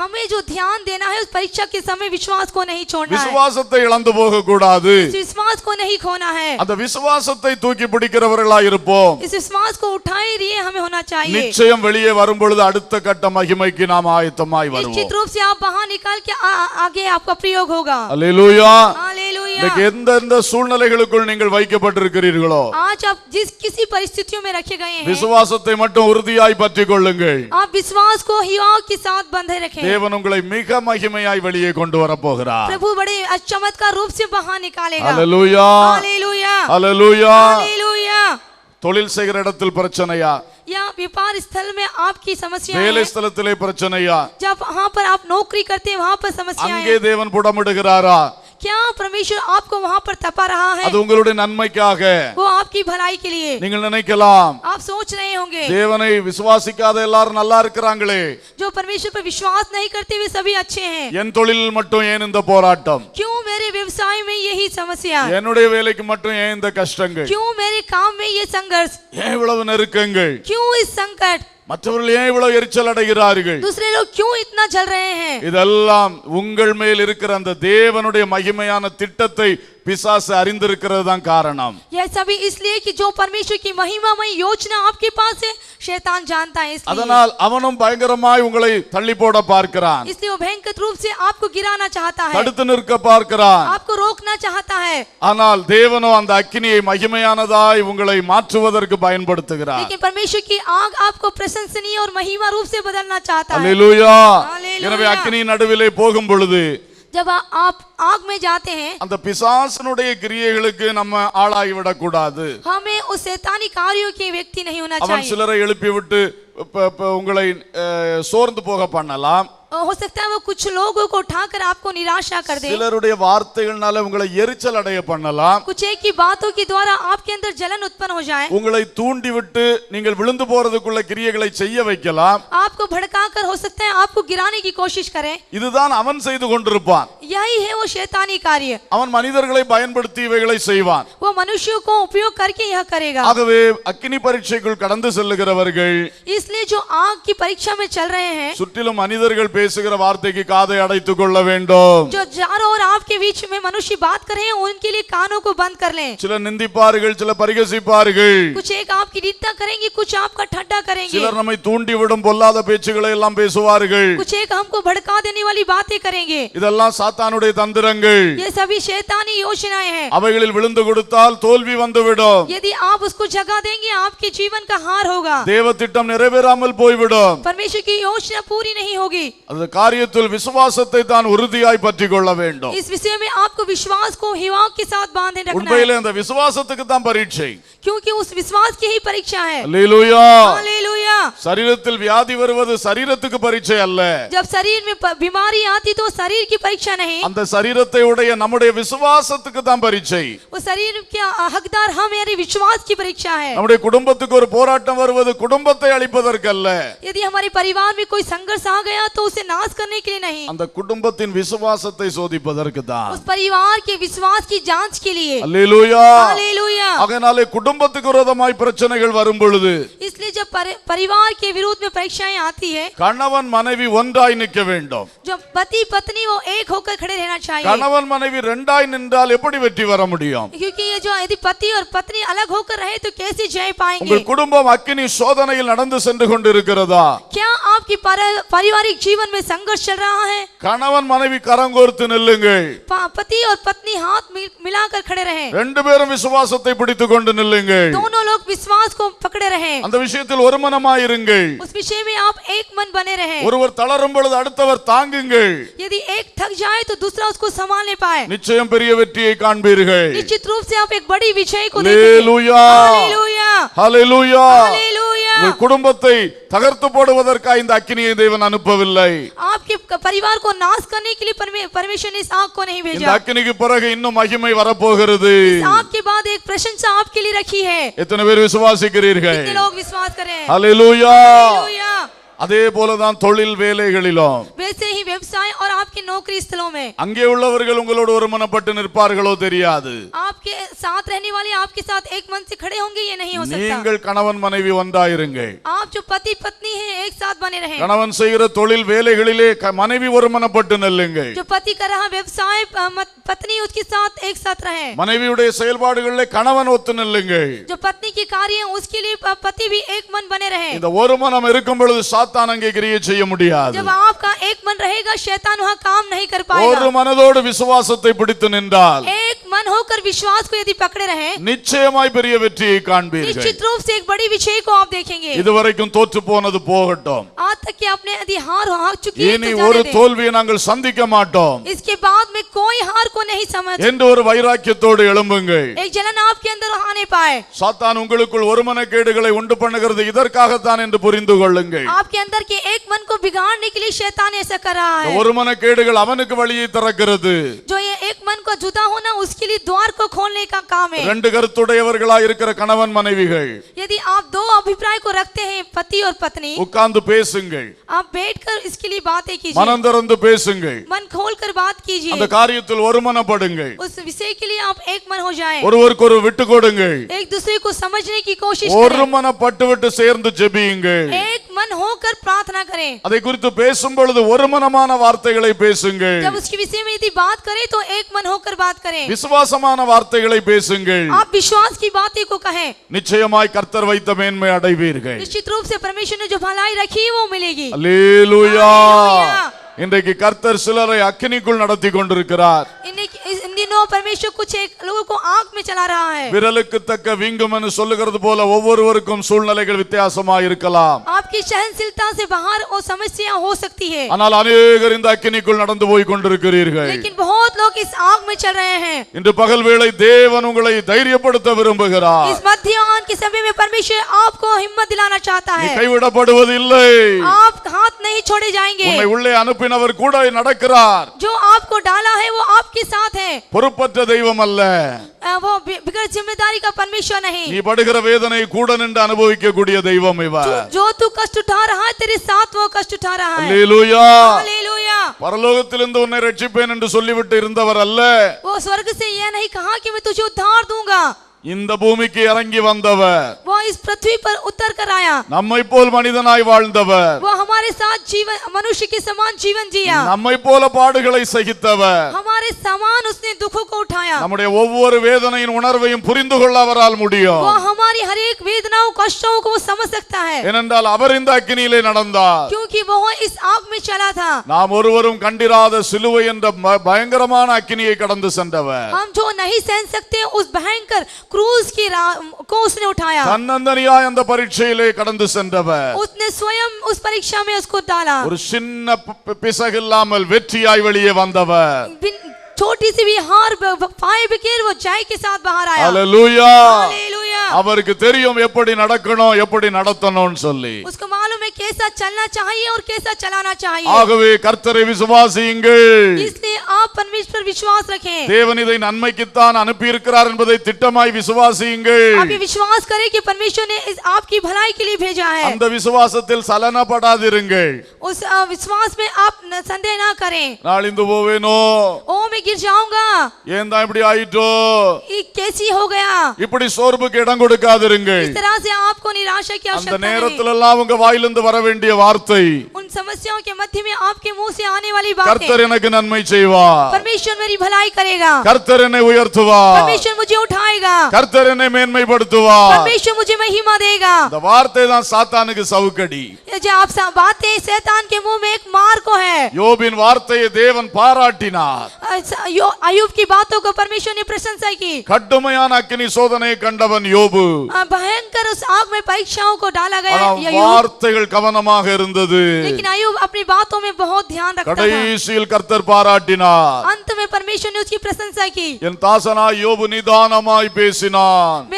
हमें जो ध्यान देना है उस परीक्षा के समय विश्वास को नहीं छोड़ना है। விசுவாசத்தை இழந்து போக கூடாது. इस विश्वास को नहीं खोना है। அந்த விசுவாசத்தை தூக்கி பிடிக்கிறவர்களாய் இருப்போம். इस विश्वास को उठाए लिए हमें होना चाहिए। நிச்சயம் வெளியே வரும் பொழுது அடுத்த கட்ட மகிமைக்கு நாம் ஆயத்தமாய் வருவோம். निश्चित रूप से आप बाहर निकाल के आगे आपका प्रयोग होगा। அல்லேலூயா. हालेलुया। எந்தெந்த சூழ்நிலைகளுக்குள் நீங்கள் வைக்கப்பட்டிருக்கிறீர்களோ, आज आप जिस किसी परिस्थितियों में रखे गए हैं, விசுவாசத்தை மட்டும் உறுதியாய் பற்றிக் கொள்ளுங்கள். आप विश्वास को हियाव के साथ बंधे रखें। தேவன் உங்களை மிக மகிமையாய் வெளியே கொண்டு வர போகிறார். प्रभु बड़े चमत्कार रूप से बाहर निकालेगा। அல்லேலூயா. हालेलुया। அல்லேலூயா. हालेलुया। தொழில் செய்கிற இடத்தில் பிரச்சனையா? या व्यापार स्थल में आपकी समस्या வேலை है। ஸ்தலத்திலே பிரச்சனையா? जब वहाँ पर आप नौकरी करते हैं वहाँ पर समस्या அங்கே है। தேவன் புடமிடுகிறாரா? क्या परमेश्वर आपको वहाँ पर तपा रहा है? அது உங்களுடைய நன்மைக்காக. वो आपकी भलाई के लिए। நீங்கள் நினைக்கலாம், आप सोच रहे होंगे தேவனை விசுவாசிக்காத எல்லாரும் நல்லா இருக்கிறாங்களே, जो परमेश्वर पर विश्वास नहीं करते वे सभी अच्छे हैं। என் தொழிலில் மட்டும் ஏன் இந்த போராட்டம்? क्यों मेरे व्यवसाय में यही समस्या? என்னுடைய வேலைக்கு மட்டும் ஏன் இந்த கஷ்டங்கள்? क्यों मेरे काम में ये संघर्ष? ஏன் இவ்வளவு நெருக்கங்கள்? क्यों इस संकट? மற்றவர்கள் ஏன் இவ்வளவு எரிச்சல் அடைகிறார்கள்? दूसरे लोग क्यों इतना जल रहे हैं? இதெல்லாம் உங்கள் மேல் இருக்கிற அந்த தேவனுடைய மகிமையான திட்டத்தை பிசாசு அறிந்திருக்கிறது தான் காரணம். यह सभी इसलिए कि जो परमेश्वर की महिमामय योजना आपके पास है शैतान जानता है। அதனால் அவனும் பயங்கரமாய் உங்களை தள்ளி போட பார்க்கிறான். इसलिए वो भयंकर रूप से आपको गिराना चाहता है, தடுத்து நிற்க பார்க்கிறான். आपको रोकना चाहता है। ஆனால் தேவனோ அந்த அக்கினியை மகிமையானதாய் உங்களை மாற்றுவதற்கு பயன்படுத்துகிறார். लेकिन परमेश्वर की आग आपको प्रशंसनीय और महिमा रूप से बदलना चाहता है। அல்லேலூயா. हालेलुया। எனவே அக்கினியின் நடுவிலே போகும் பொழுது जब आप आग में जाते हैं அந்த பிசாசனுடைய கிரியைகளுக்கு நம்ம ஆளாகிவிடக் கூடாது. हमें उस शैतानी कार्यों के व्यक्ति नहीं होना அவன் चाहिए। சிலரை எழுப்பி விட்டு உங்களை சோர்ந்து போக பண்ணலாம். हो सकता है वो कुछ लोगों को उठाकर आपको निराशा कर दे। சிலருடைய வார்த்தைகள்னால உங்களை எரிச்சல் அடைய பண்ணலாம். कुछ एक की बातों के द्वारा आपके अंदर जलन उत्पन्न हो जाए। உங்களை தூண்டி விட்டு நீங்கள் விழுந்து போறதுக்குள்ள கிரியைகளை செய்ய வைக்கலாம். आपको भड़काकर हो सकता है आपको गिराने की कोशिश करे। இதுதான் அவன் செய்து கொண்டிருப்பான். यही है वो शैतानी कार्य। அவன் மனிதர்களை பயன்படுத்தி இவைகளை செய்வான். वो मनुष्यों को उपयोग करके यह करेगा। ஆகவே அக்கினி பரீட்சைக்குள் கடந்து செல்லுகிறவர்கள், इसलिए जो आग की परीक्षा में चल रहे हैं, சுற்றிலும் மனிதர்கள் பேசுகிற வார்த்தைக்கு காதை அடைத்துக் கொள்ள வேண்டும். जो चारों ओर आपके बीच में मनुष्य बात कर रहे हैं उनके लिए कानों को बंद कर लें. சிலர் நிந்திப்பார்கள், சிலர் பரிகசிப்பார்கள், कुछ एक आपकी निंदा करेंगे, कुछ आपका ठट्टा करेंगे, சிலர் நம்மை தூண்டிவிடும் பொல்லாத பேச்சுகளை எல்லாம் பேசுவார்கள். कुछ एक हमको भड़का देने वाली बातें करेंगे. இதெல்லாம் சாத்தானுடைய தந்திரங்கள். ये सभी शैतानी योजनाएं हैं. அவைகளில் விழுந்து கொடுத்தால் தோல்வி வந்துவிடும். यदि आप उसको जगह देंगे आपके जीवन का हार होगा. தேவ திட்டம் நிறைவேறாமல் போய்விடும். परमेश्वर की योजना पूरी नहीं होगी. அந்த காரியத்தில் விசுவாசத்தை தான் உறுதியாய் பற்றிக் கொள்ள வேண்டும். इस विषय में आपको विश्वास को हिवाक के साथ बांधे रखना है. உண்மையிலே அந்த விசுவாசத்துக்கு தான் பரீட்சை. क्योंकि उस विश्वास की ही परीक्षा है. அல்லேலூயா. हालेलुया. சரீரத்தில் வியாதி வருவது சரீரத்துக்கு பரீட்சை அல்ல. जब शरीर में बीमारी आती तो शरीर की परीक्षा नहीं. அந்த சரீரத்தை உடைய நம்முடைய விசுவாசத்துக்கு தான் பரீட்சை. वो शरीर के हकदार हम यानी विश्वास की परीक्षा है. நம்முடைய குடும்பத்துக்கு ஒரு போராட்டம் வருவது குடும்பத்தை அழிப்பதற்கு அல்ல. यदि हमारे परिवार में कोई संघर्ष आ गया तो उसे नाश करने के लिए नहीं. அந்த குடும்பத்தின் விசுவாசத்தை சோதிப்பதற்கு தான். उस परिवार के विश्वास की जांच के लिए. அல்லேலூயா. हालेलुया. அதனாலே குடும்பத்துக்கு விரோதமாய் பிரச்சனைகள் வரும் பொழுது, इसलिए जब परिवार के विरोध में परीक्षाएं आती है, கணவன் மனைவி ஒன்றாய் நிற்க வேண்டும். जो पति पत्नी वो एक होकर खड़े रहना चाहिए. கணவன் மனைவி ரெண்டாய் நின்றால் எப்படி வெற்றி வர முடியும்? क्योंकि ये जो यदि पति और पत्नी अलग होकर रहे तो कैसे जय पाएंगे? உங்கள் குடும்பம் அக்கினி சோதனையில் நடந்து சென்று கொண்டிருக்கிறதா? क्या आपकी पारिवारिक जीवन में संघर्ष चल रहा है? கணவன் மனைவி கரங்கோர்த்து நில்லுங்கள். पति और पत्नी हाथ मिलाकर खड़े रहें. ரெண்டு பேரும் விசுவாசத்தை பிடித்துக் கொண்டு நில்லுங்கள். दोनों लोग विश्वास को पकड़े रहें. அந்த விஷயத்தில் ஒருமனமாயிருங்கள். उस विषय में आप एक मन बने रहें. ஒருவர் தளரும் பொழுது அடுத்தவர் தாங்குங்கள். यदि एक थक जाए तो दूसरा उसको संभालने पाए. நிச்சயம் பெரிய வெற்றியை காண்பீர்கள். निश्चित रूप से आप एक बड़ी विजय को हालेलुया. हालेलुया. हालेलुया. हालेलुया. உங்கள் குடும்பத்தை தகர்த்து போடுவதற்காக இந்த அக்கினியை தேவன் அனுப்பவில்லை. आपके परिवार को नाश करने के लिए परमेश्वर ने इस आग को नहीं இந்த भेजा. அக்கினிக்கு பிறகு இன்னும் மகிமை வரப்போகிறது. इस आग के बाद एक प्रशंसा आपके लिए रखी है. எத்தனை பேர் விசுவாசிக்கிறீர்கள்? कितने लोग विश्वास करें? हालेलुया. हालेलुया. அதே போலதான் தொழில் வேலைகளிலும் वैसे ही व्यवसाय और आपके नौकरी स्थलों में அங்கே உள்ளவர்கள் உங்களோடு ஒருமனப்பட்டு நிற்பார்களோ தெரியாது. आपके साथ रहने वाले आपके साथ एक मन से खड़े होंगे ये नहीं हो सकता. நீங்கள் கணவன் மனைவி ஒன்றாயிருங்கள். आप जो पति पत्नी हैं एक साथ बने रहें. கணவன் செய்கிற தொழில் வேலைகளிலே மனைவி ஒருமனப்பட்டு நில்லுங்கள். जो पति कर रहा व्यवसाय पत्नी उसके साथ एक साथ रहे. மனைவியுடைய செயல்பாடுகளிலே கணவன் ஒத்து நில்லுங்கள். जो पत्नी के कार्य हैं उसके लिए पति भी एक मन बने रहे. இந்த ஒரு மனம் இருக்கும் பொழுது சாத்தான் அங்கே கிரியை செய்ய முடியாது. जब आपका एक मन रहेगा शैतान वहां काम नहीं कर पाएगा. ஒரு மனதோடு விசுவாசத்தை பிடித்து நின்றால் एक मन होकर विश्वास को यदि पकड़े रहे நிச்சயமாய் பெரிய வெற்றியை காண்பீர்கள். निश्चित रूप से एक बड़ी विजय को आप देखेंगे. இதுவரைக்கும் தோற்று போனது போகட்டும். आज तक कि आपने यदि हार चुकी है இனி तो ஒரு जाने दें. தோல்வியை நாங்கள் சந்திக்க மாட்டோம் इसके बाद में कोई हार को नहीं समझ. என்று ஒரு வைராக்கியத்தோடு எழும்புங்கள். एक जलन आपके अंदर आने पाए. சாத்தான் உங்களுக்குள் ஒருமனக்கேடுகளை உண்டு பண்ணுகிறது இதற்காகத்தான் என்று புரிந்து கொள்ளுங்கள். आपके अंदर के एक मन को बिगाड़ने के लिए शैतान ऐसा कर रहा है. ஒருமனக்கேடுகள் அவனுக்கு வழியை திறக்கிறது. जो ये एक मन को जुदा होना उसके लिए द्वार को खोलने का काम है. ரெண்டு கருத்துடையவர்களாய் இருக்கிற கணவன் மனைவிகள் यदि आप दो अभिप्राय को रखते हैं पति और पत्नी உட்கார்ந்து பேசுங்கள். आप बैठकर इसके लिए बातें कीजिए. மனம் திறந்து பேசுங்கள். मन खोलकर बात कीजिए. அந்த காரியத்தில் ஒருமனப்படுங்கள். उस विषय के लिए आप एक मन हो जाएं. ஒருவருக்கொரு விட்டு கொடுங்கள். एक दूसरे को समझने की कोशिश करें. ஒருமனப்பட்டு விட்டு சேர்ந்து ஜெபியுங்கள். एक मन होकर प्रार्थना करें. அதை குறித்து பேசும் பொழுது ஒருமனமான வார்த்தைகளை பேசுங்கள். जब उसके विषय में यदि बात करें तो एक मन होकर बात करें. விசுவாசமான வார்த்தைகளை பேசுங்கள். आप विश्वास की बातें को कहें. நிச்சயமாய் கர்த்தர் வைத்த மேன்மை அடைவீர்கள். निश्चित रूप से परमेश्वर ने जो भलाई रखी है वो मिलेगी. அல்லேலூயா. हालेलुया. இன்றைக்கு கர்த்தர் சிலரை அக்கினிக்குள் நடத்தி கொண்டிருக்கிறார். इन दिनों परमेश्वर कुछ एक लोगों को आग में चला रहा है. விரலுக்கு தக்க வீங்கும் என்று சொல்லுகிறது போல ஒவ்வொருவருக்கும் சூழ்நிலைகள் வித்தியாசமாய் இருக்கலாம். आपकी सहनशीलता से बाहर वो समस्या हो सकती है. ஆனால் अनेகர் இந்த அக்கினிக்குள் நடந்து போய் கொண்டிருக்கிறீர்கள். लेकिन बहुत लोग इस आग में चल रहे हैं. இன்று பகல் வேளை தேவன் உங்களை தைரியப்படுத்த விரும்புகிறார். इस मध्याह्न के समय में परमेश्वर आपको हिम्मत दिलाना चाहता நீ है. கைவிடப்படுவதில்லை. आप हाथ नहीं छोड़े जाएंगे. உன்னை உள்ளே அனுப்பினவர் கூட நடக்கிறார். जो आपको डाला है वो आपके साथ है. பொறுப்பற்ற தெய்வம் அல்ல. वो बिगड़ जिम्मेदारी का परमेश्वर नहीं. நீ படுகிற வேதனை கூட நின்று அனுபவிக்க கூடிய தெய்வம் இவர். जो तू कष्ट उठा रहा है तेरे साथ वो कष्ट उठा रहा है. அல்லேலூயா. हालेलुया. பரலோகத்திலிருந்து உன்னை ரட்சிப்பேன் என்று சொல்லிவிட்டு இருந்தவர் அல்ல. वो स्वर्ग से यह नहीं कहा कि मैं तुझे उद्धार दूंगा. இந்த பூமிக்கு இறங்கி வந்தவர், वो इस पृथ्वी पर उतर कर आया, நம்மை போல் மனிதனாய் வாழ்ந்தவர், वो हमारे साथ जीवन मनुष्य के समान जीवन जिया, நம்மை போல பாடுகளை சகித்தவர், हमारे समान उसने दुखों को उठाया, நம்முடைய ஒவ்வொரு வேதனையின் உணர்வையும் புரிந்து கொள்ள அவரால் முடியும். वो हमारी हर एक वेदनाओं कष्टों को वो समझ सकता है, ஏனென்றால் அவர் இந்த அக்கினியிலே நடந்தார். क्योंकि वो इस आग में चला था। நாம் ஒருவரும் கண்டிராத சிலுவை என்ற பயங்கரமான அக்கினியை கடந்து சென்றவர், हम जो नहीं सहन सकते उस भयंकर क्रूज की को उसने उठाया, தன்னந்தனியாய் அந்த பரீட்சையிலே கடந்து சென்றவர், उसने स्वयं उस परीक्षा में उसको डाला, ஒரு சின்ன பிசகில்லாமல் வெற்றியாய் வெளியே வந்தவர், छोटी सी भी हार पाए बगैर वो जय के साथ बाहर आया। ஹல்லேலூயா. हालेलुया। அவருக்கு தெரியும் எப்படி நடக்கணும் எப்படி நடத்தணும்னு சொல்லி. उसको मालूम है कैसा चलना चाहिए और कैसा चलाना चाहिए। ஆகவே கர்த்தரை விசுவாசியுங்கள், इसलिए आप परमेश्वर पर विश्वास रखें। தேவன் இதை நன்மைக்குத்தான் அனுப்பி இருக்கிறார் என்பதை திட்டமாய் விசுவாசியுங்கள். आप ये विश्वास करें कि परमेश्वर ने इस आपकी भलाई के लिए भेजा है। அந்த விசுவாசத்தில் சலனப்படாதிருங்கள். उस विश्वास में आप संदेह ना करें। நாளிந்து போவேனோ, ओ मैं गिर जाऊंगा, ஏன் தான் இப்படி ஆயிட்டோ, ये कैसी हो गया, இப்படி சோர்வுக்கு இடம் கொடுக்காதிருங்கள். इस तरह से आपको निराशा की அந்த आवश्यकता नहीं। நேரத்தில் எல்லாம் உங்க வாயிலிருந்து வர வேண்டிய வார்த்தை, उन समस्याओं के मध्य में आपके मुंह से आने वाली बातें, கர்த்தர் எனக்கு நன்மை செய்வார், परमेश्वर मेरी भलाई करेगा, கர்த்தர் என்னை உயர்த்துவார், परमेश्वर मुझे उठाएगा, கர்த்தர் என்னை மேன்மைப்படுத்துவார். परमेश्वर मुझे महिमा देगा। இந்த வார்த்தை தான் சாத்தானுக்கு சவுக்கடி. ये जो आप बातें शैतान के मुंह में एक मार को है। யோபின் வார்த்தையை தேவன் பாராட்டினார். अय्यूब की बातों को परमेश्वर ने प्रशंसा की। கடுமையான அக்கினி சோதனையை கண்டவன் யோபு, भयंकर उस आग में परीक्षाओं को डाला गया ஆனால் अय्यूब, வார்த்தைகள் கவனமாக இருந்தது. लेकिन अय्यूब अपनी बातों में बहुत ध्यान रखता था। கடைசியில் கர்த்தர் பாராட்டினார். अंत में परमेश्वर ने उसकी प्रशंसा की। என் தாசனாய் யோபு நிதானமாய் பேசினான்.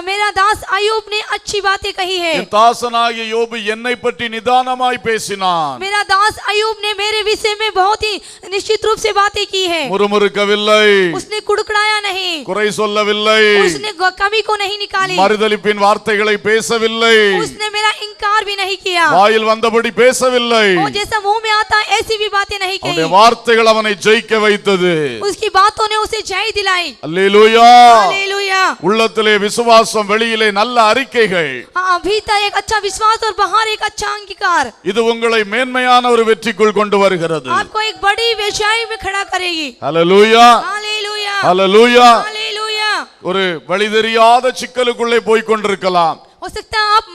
मेरा दास अय्यूब ने अच्छी बातें कही है। என் தாசனாகிய யோபு என்னை பற்றி நிதானமாய் பேசினான். मेरा दास अय्यूब ने मेरे विषय में बहुत ही निश्चित रूप से बातें की है। முறுமுறுக்கவில்லை, उसने कुड़कुड़ाया नहीं, குறை சொல்லவில்லை, उसने कमी को नहीं निकाली, மறுதலிப்பின் வார்த்தைகளை பேசவில்லை, उसने मेरा इनकार भी नहीं किया, வாயில் வந்தபடி பேசவில்லை. वो जैसा मुंह में आता ऐसी भी बातें नहीं அவனுடைய कही। வார்த்தைகள் அவனை ஜெயிக்க வைத்தது. उसकी बातों ने उसे जय दिलाई। அல்லேலூயா. हालेलुया। உள்ளத்திலே விசுவாசம், வெளியிலே நல்ல அறிக்கைகள், हाँ, भीतर एक अच्छा विश्वास और बाहर एक अच्छा अंगीकार இது உங்களை மேன்மையான ஒரு வெற்றிக்குள் கொண்டு வருகிறது. आपको एक बड़ी वेश्याई में खड़ा करेगी। அல்லேலூயா. हालेलुया। அல்லேலூயா. हालेलुया। ஒரு வழி தெரியாத சிக்கலுக்குள்ளே போய் கொண்டிருக்கலாம். हो सकता है आप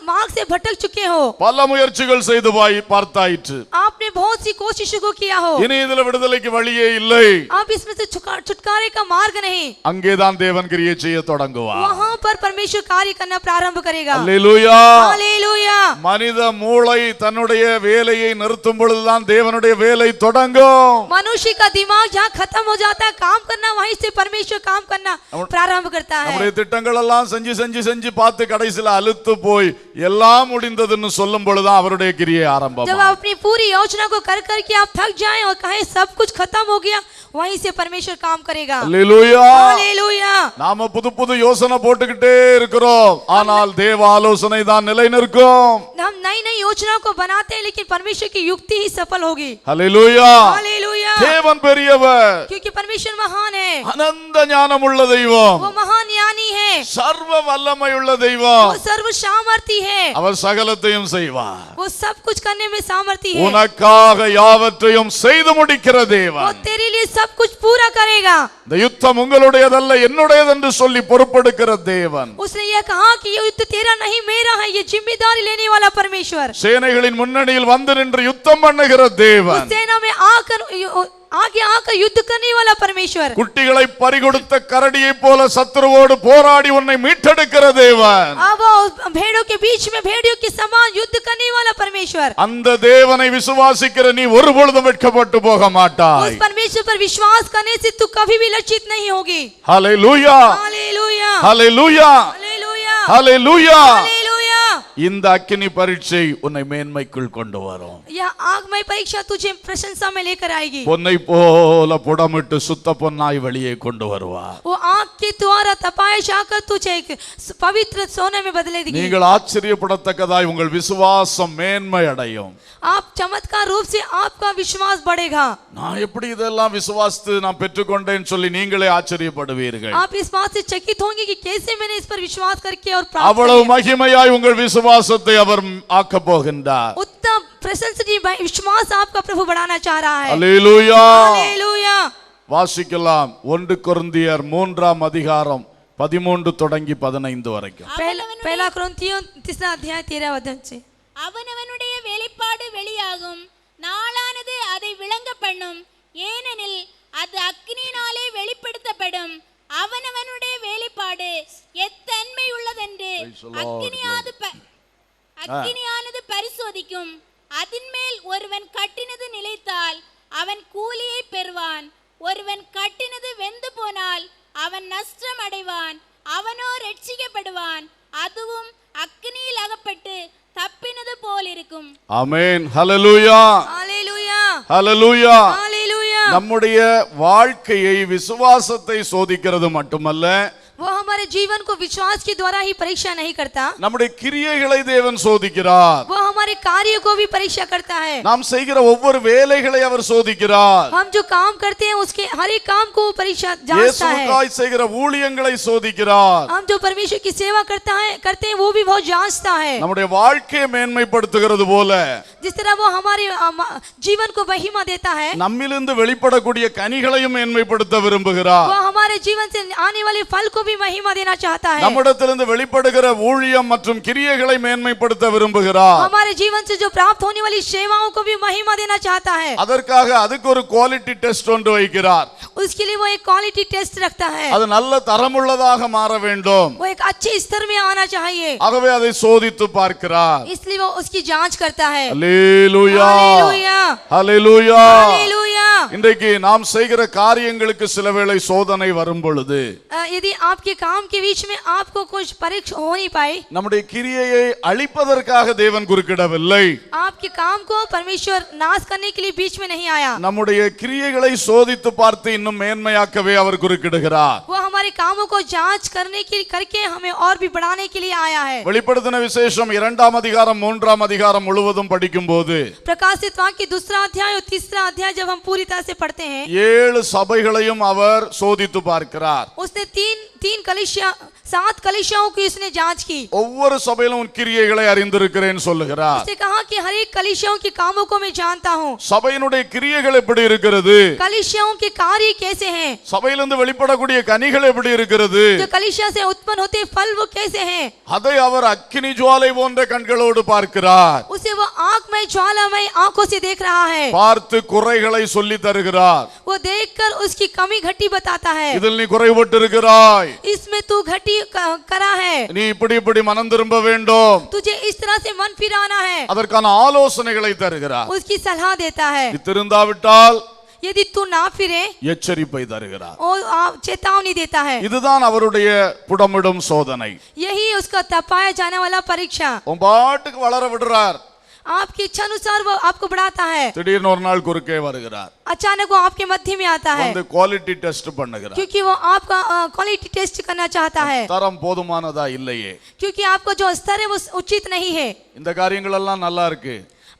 मार्ग से भटक चुके हो, பல முயற்சிகள் செய்து பார்த்தாயிற்று, आपने बहुत सी कोशिशों को किया हो, இனி இதுல விடுதலைக்கு வழியே இல்லை. आप इसमें से छुटकारे का मार्ग नहीं। அங்கேதான் தேவன் கிரியை செய்ய தொடங்குவார். वहाँ पर परमेश्वर कार्य करना प्रारंभ करेगा। அல்லேலூயா. हालेलुया। மனித மூளை தன்னுடைய வேலையை நிறுத்தும் பொழுதுதான் தேவனுடைய வேலை தொடங்கும். मनुष्य का दिमाग जहाँ खत्म हो जाता है काम करना, वहीं से परमेश्वर काम करना प्रारंभ करता है। நம்முடைய திட்டங்கள் எல்லாம் செஞ்சு பார்த்து கடைசியில அலுத்து போய் எல்லாம் முடிந்ததுன்னு சொல்லும் பொழுதுதான் அவருடைய கிரியை ஆரம்பம். जब आप अपनी पूरी योजना को कर करके आप थक जाएं और कहें सब कुछ खत्म हो गया, वहीं से परमेश्वर काम करेगा। அல்லேலூயா. हालेलुया। நாம புது யோசனை போட்டுக்கிட்டே இருக்கிறோம், ஆனால் தேவ ஆலோசனை தான் நிலை நிற்கும். हम नई नई योजनाओं को बनाते हैं, लेकिन परमेश्वर की युक्ति ही सफल होगी। அல்லேலூயா. हालेलुया। தேவன் பெரியவர், क्योंकि परमेश्वर महान है, அனந்த ஞானம் உள்ள தெய்வம், वो महान ज्ञानी है, சர்வ வல்லமை உள்ள தெய்வம். वो सर्व सामर्थी है, அவர் சகலத்தையும் செய்வார். वो सब कुछ करने में सामर्थी है, உனக்காக யாவற்றையும் செய்து முடிக்கிற वो தேவன். तेरे लिए सब कुछ पूरा करेगा। இந்த யுத்தம் உங்களுடையதல்ல என்னுடையது என்று சொல்லி பொறுப்பெடுக்கிற தேவன். उसने यह कहा कि ये युद्ध तेरा नहीं मेरा है, ये जिम्मेदारी लेने वाला परमेश्वर। சேனைகளின் முன்னணியில் வந்து நின்று யுத்தம் பண்ணுகிற தேவன். उस सेना में आगे आकर युद्ध करने वाला परमेश्वर। குட்டிகளை பறிகொடுத்த கரடியை போல சத்துருவோடு போராடி உன்னை மீட்டெடுக்கிற தேவன். अब वो भेड़ों के बीच में भेड़ियों के समान युद्ध करने वाला परमेश्वर। அந்த தேவனை விசுவாசிக்கிற நீ ஒருபொழுதும் வெட்கப்பட்டு போக மாட்டாய். उस परमेश्वर पर विश्वास करने से तू कभी भी लज्जित नहीं होगी। ஹல்லேலூயா. हालेलुया। ஹல்லேலூயா. हालेलुया। ஹல்லேலூயா. हालेलुया। இந்த அக்கினி பரீட்சை உன்னை மேன்மைக்குள் கொண்டு வரும். यह आगमय परीक्षा तुझे प्रशंसा में लेकर आएगी। பொன்னை போல புடமிட்டு சுத்த பொன்னாய் வெளியே கொண்டு வருவார். वो आग के द्वारा तपाए जाकर तुझे एक पवित्र सोने में बदले देगी। நீங்கள் ஆச்சரியப்படத்தக்கதாய் உங்கள் விசுவாசம் மேன்மை அடையும். आप चमत्कार रूप से आपका विश्वास बढ़ेगा। நான் எப்படி இதெல்லாம் விசுவாசித்து நான் பெற்றுக்கொண்டேன்னு சொல்லி நீங்களே ஆச்சரியப்படுவீர்கள். आप इस बात से चकित होंगे कि कैसे मैंने इस पर विश्वास करके और प्राप्त அவ்வளவு மகிமையாய் உங்கள் விசுவாசத்தை அவர் ஆக்கப் போகின்றார். उत्तम प्रशंसनीय विश्वास आपका प्रभु बढ़ाना चाह रहा है। அல்லேலூயா. हालेलुया। வாசிக்கலாம் 1 கொரிந்தியர் 3ஆம் அதிகாரம் 13 தொடங்கி 15 வரைக்கும். पहला कुरिन्थियों 3 अध्याय 13 वचन से அவனவனுடைய வெளிப்பாடு வெளியாகும் நாளானது அதை விளங்க பண்ணும் ஏனெனில் அது அக்கினியினாலே வெளிப்படுத்தப்படும் அவனவனுடைய வெளிப்பாடு எத்தன்மை உள்ளதென்று அக்கினியானது பரிசோதிக்கும் அதின்மேல் ஒருவன் கட்டினது நிலைத்தால் அவன் கூலியை பெறுவான் ஒருவன் கட்டினது வெந்து போனால் அவன் நஷ்டம் அடைவான் அவனோ ரட்சிக்கப்படுவான் அதுவும் அக்கினியில் அகப்பட்டு தப்பினது போல் இருக்கும். ஆமென். ஹல்லேலூயா. हालेलुया। ஹல்லேலூயா. हालेलुया। நம்முடைய வாழ்க்கையை விசுவாசத்தை சோதிக்கிறது மட்டுமல்ல, वो हमारे जीवन को विश्वास के द्वारा ही परीक्षा नहीं करता, நம்முடைய கிரியைகளை தேவன் சோதிக்கிறார். वो हमारे कार्य को भी परीक्षा करता है। நாம் செய்கிற ஒவ்வொரு வேலைகளை அவர் சோதிக்கிறார். हम जो काम करते हैं उसके हर एक काम को परीक्षा जांचता है। இயேசுவுக்காய் செய்கிற ஊழியங்களை சோதிக்கிறார். हम जो परमेश्वर की सेवा करते हैं वो भी बहुत जांचता है। நம்முடைய வாழ்க்கையை மேன்மைப்படுத்துகிறது போல जिस तरह वो हमारे जीवन को महिमा देता है, நம்மிலிருந்து வெளிப்படக்கூடிய கனிகளையும் மேன்மைப்படுத்த விரும்புகிறார். वो हमारे जीवन से आने वाले फल को भी महिमा देना चाहता है। நம்மிடத்திலிருந்து வெளிப்படுகிற ஊழியம் மற்றும் கிரியைகளை மேன்மைப்படுத்த விரும்புகிறார். हमारे जीवन से जो प्राप्त होने वाली सेवाओं को भी महिमा देना चाहता है। அதற்காக அதுக்கு ஒரு குவாலிட்டி டெஸ்ட் ஒன்று வைக்கிறார். उसके लिए वो एक क्वालिटी टेस्ट रखता है। அது நல்ல தரமுள்ளதாக மாற வேண்டும். वो एक अच्छे स्तर में आना चाहिए, ஆகவே அதை சோதித்து பார்க்கிறார். इसलिए वो उसकी जांच करता है। அல்லேலூயா. हालेलुया। அல்லேலூயா. हालेलुया। இன்றைக்கு நாம் செய்கிற காரியங்களுக்கு சில வேளை சோதனை வரும் பொழுது यदि आपके काम के बीच में आपको कुछ परीक्षा हो नहीं पाई, நம்முடைய கிரியையை அழிப்பதற்காக தேவன் குறுக்கிடவில்லை. आपके काम को परमेश्वर नाश करने के लिए बीच में नहीं आया, நம்முடைய கிரியைகளை சோதித்து பார்த்து இன்னும் மேன்மையாக்கவே அவர் குறுக்கிடுகிறார். वो हमारे कामों को जांच करके हमें और भी बढ़ाने के लिए आया है। வெளிப்படுத்தின விசேஷம் 2ஆம் அதிகாரம் 3ஆம் அதிகாரம் முழுவதும் படிக்கும்போது प्रकाशित वाक्य 2 अध्याय और 3 अध्याय जब हम पूरी तरह से पढ़ते हैं, 7 சபைகளையும் அவர் சோதித்து பார்க்கிறார். उसने तीन कलीसिया 7 कलीसियाओं की उसने जांच की। ஒவ்வொரு சபையிலும் உன் கிரியைகளை அறிந்திருக்கிறேன் சொல்லுகிறார். उसने कहा कि हर एक कलीसियाओं के कामों को मैं जानता हूँ। சபையினுடைய கிரியைகள் எப்படி இருக்கிறது, कलीसियाओं के कार्य कैसे हैं, சபையிலிருந்து வெளிப்படக்கூடிய கனிகள் எப்படி இருக்கிறது, जो कलीसिया से उत्पन्न होते फल वो कैसे हैं, அதை அவர் அக்கினி ஜுவாலை போன்ற கண்களோடு பார்க்கிறார். उसे वो आंखमय ज्वालामय आंखों से देख रहा है। பார்த்து குறைகளை சொல்லி தருகிறார். वो देखकर उसकी कमी घटी बताता है, இதில் நீ குறைபட்டு இருக்கிறாய், इसमें तू घटी करा है, நீ இப்படி இப்படி மனம் திரும்ப வேண்டும், तुझे इस तरह से मन फिराना है, அதற்கான ஆலோசனைகளை தருகிறார். उसकी सलाह देता है। நீ திருந்தாவிட்டால் यदि तू ना फिरे எச்சரிப்பை தருகிறார். और चेतावनी देता है। இதுதான் அவருடைய புடமிடும் சோதனை. यही उसका तपाया जाने वाला परीक्षा। உன் பாட்டுக்கு வளர விடுறார், आपकी इच्छा अनुसार वो आपको बढ़ाता है, திடீர்னு ஒரு நாள் குறுக்கே வருகிறார், अचानक वो आपके मध्य में आता है, வந்து குவாலிட்டி டெஸ்ட் பண்ணுகிறார். क्योंकि वो आपका क्वालिटी टेस्ट करना चाहता है, தரம் போதுமானதா இல்லையே, क्योंकि आपका जो स्तर है वो उचित नहीं है। இந்த காரியங்கள் எல்லாம் நல்லா இருக்கு,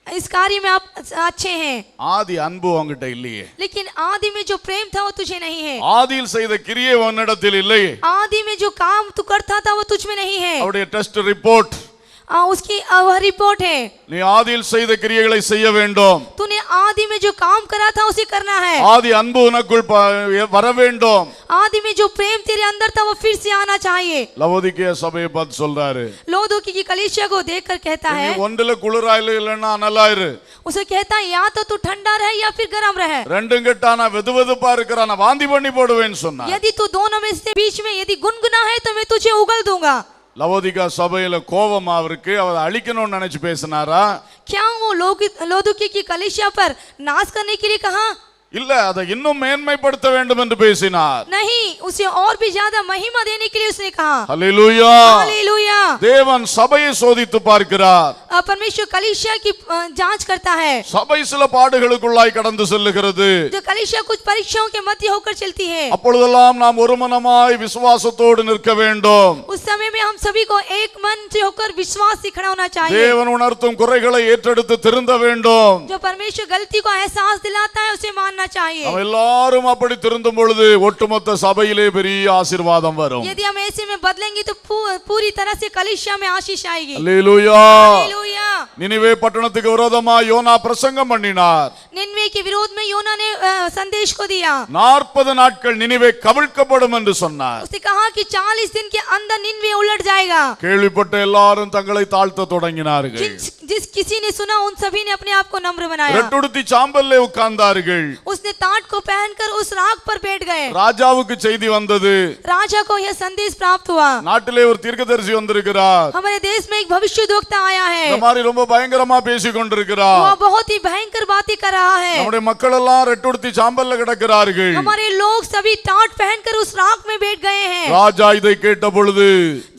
इस कार्य में आप अच्छे हैं, ஆதி அன்பு உன்கிட்ட இல்லையே, लेकिन आदि में जो प्रेम था वो तुझे नहीं है, ஆதியில் செய்த கிரியை உன்னிடத்தில் இல்லையே, आदि में जो काम तू करता था वो तुझ में नहीं है। அவருடைய டெஸ்ட் ரிப்போர்ட் उसकी वह रिपोर्ट है, நீ ஆதியில் செய்த கிரியைகளை செய்ய வேண்டும், तूने आदि में जो काम करा था उसे करना है, ஆதி அன்பு உனக்குள் வர வேண்டும், आदि में जो प्रेम तेरे अंदर था वो फिर से आना चाहिए। லவோதிக்கேய சபையை பார்த்து சொல்றாரு, लोदोकी की कलीसिया को देखकर कहता நீ है, ஒன்றுல குளிராயிரு இல்லைன்னா அனலாயிரு, उसे कहता है या तो तू ठंडा रहे या फिर गर्म रहे, ரெண்டும் கெட்டானா வெதுவெதுப்பா இருக்கிறான வாந்தி பண்ணி போடுவேன்னு சொன்னார். यदि तू दोनों में से बीच में यदि गुनगुना है तो मैं तुझे उगल दूंगा। லவோதிகா சபையில கோபம் அவருக்கு, அவர் அழிக்கணும்னு நினைச்சு பேசினாரா? क्या वो लोदोकी की कलीसिया पर नाश करने के लिए कहा? இல்ல அதை இன்னும் மேன்மைப்படுத்த வேண்டும் என்று பேசினார். नहीं, उसे और भी ज्यादा महिमा देने के लिए उसने कहा। ஹல்லேலூயா. हालेलुया। தேவன் சபையை சோதித்து பார்க்கிறார். परमेश्वर कलीसिया की जांच करता है। சபை சில பாடுகளுக்குள்ளாய் கடந்து செல்லுகிறது. जो कलीसिया कुछ परीक्षाओं के मध्य होकर चलती है, அப்பொழுதெல்லாம் நாம் ஒருமனமாய் விசுவாசத்தோடு நிற்க வேண்டும். उस समय में हम सभी को एक मन से होकर विश्वास से खड़ा होना चाहिए। தேவன் உணர்த்தும் குறைகளை ஏற்றெடுத்து திருந்த வேண்டும். जो परमेश्वर गलती को एहसास दिलाता है उसे मानना चाहिए। நாம் எல்லாரும் அப்படி திருந்தும் பொழுது ஒட்டுமொத்த சபையிலே பெரிய ஆசீர்வாதம் வரும். यदि हम ऐसे में बदलेंगे तो पूरी तरह से कलीसिया में आशीष आएगी। அல்லேலூயா. हालेलुया। நினிவே பட்டணத்துக்கு விரோதமா யோனா பிரசங்கம் பண்ணினார். निनवे के विरोध में योना ने संदेश को दिया। 40 நாட்கள் நினிவே கவிழ்க்கப்படும் என்று சொன்னார். उसने कहा कि 40 दिन के अंदर निनवे उलट जाएगा। கேள்விப்பட்ட எல்லாரும் தங்களை தாழ்த்த தொடங்கினார்கள். जिस किसी ने सुना उन सभी ने अपने आप को नम्र बनाया। ரெட்டுடுத்தி சாம்பல்லே உட்கார்ந்தார்கள். उसने टाट को पहनकर उस राख पर बैठ गए। ராஜாவுக்கு செய்தி வந்தது. राजा को यह संदेश प्राप्त हुआ, நாட்டிலே ஒரு தீர்க்கதரிசி வந்திருக்கிறார். हमारे देश में एक भविष्यद्वक्ता आया है। இந்த மாதிரி ரொம்ப பயங்கரமா பேசிக் கொண்டிருக்கிறார். वह बहुत ही भयंकर बातें कर रहा है। நம்முடைய மக்கள் எல்லாம் ரெட்டுடுத்தி சாம்பல்ல கிடக்கிறார்கள். हमारे लोग सभी टाट पहनकर उस राख में बैठ गए हैं। ராஜா இதை கேட்ட பொழுது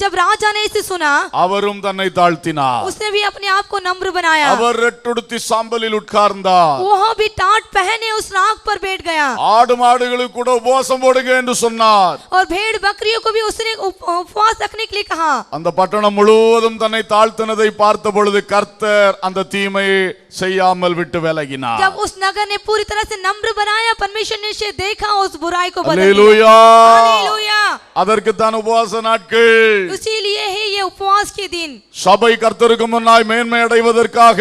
जब राजा ने इसे सुना, அவரும் தன்னை தாழ்த்தினார். उसने भी अपने आप को नम्र बनाया। அவர் ரெட்டுடுத்தி சாம்பலில் உட்கார்ந்தார். वह भी टाट पहने उस राख पर बैठ गया। ஆடு மாடுகளுக்கு கூட உபவாசம் போடுங்க என்று சொன்னார். और भेड़ बकरियों को भी उसने उपवास रखने के लिए कहा। அந்த பட்டணம் முழுவதும் தன்னை தாழ்த்தினதை பார்த்த பொழுது கர்த்தர் அந்த தீமையை செய்யாமல் விட்டு விலகினார். जब उस नगर ने पूरी तरह से नम्र बनाया, परमेश्वर ने इसे देखा, उस बुराई को बदल दिया। அல்லேலூயா. हालेलुया। அதற்கு தான் உபவாச நாட்கள். इसीलिए है ये उपवास के दिन। சபை கர்த்தருக்கு முன்னாய் மேன்மை அடைவதற்காக.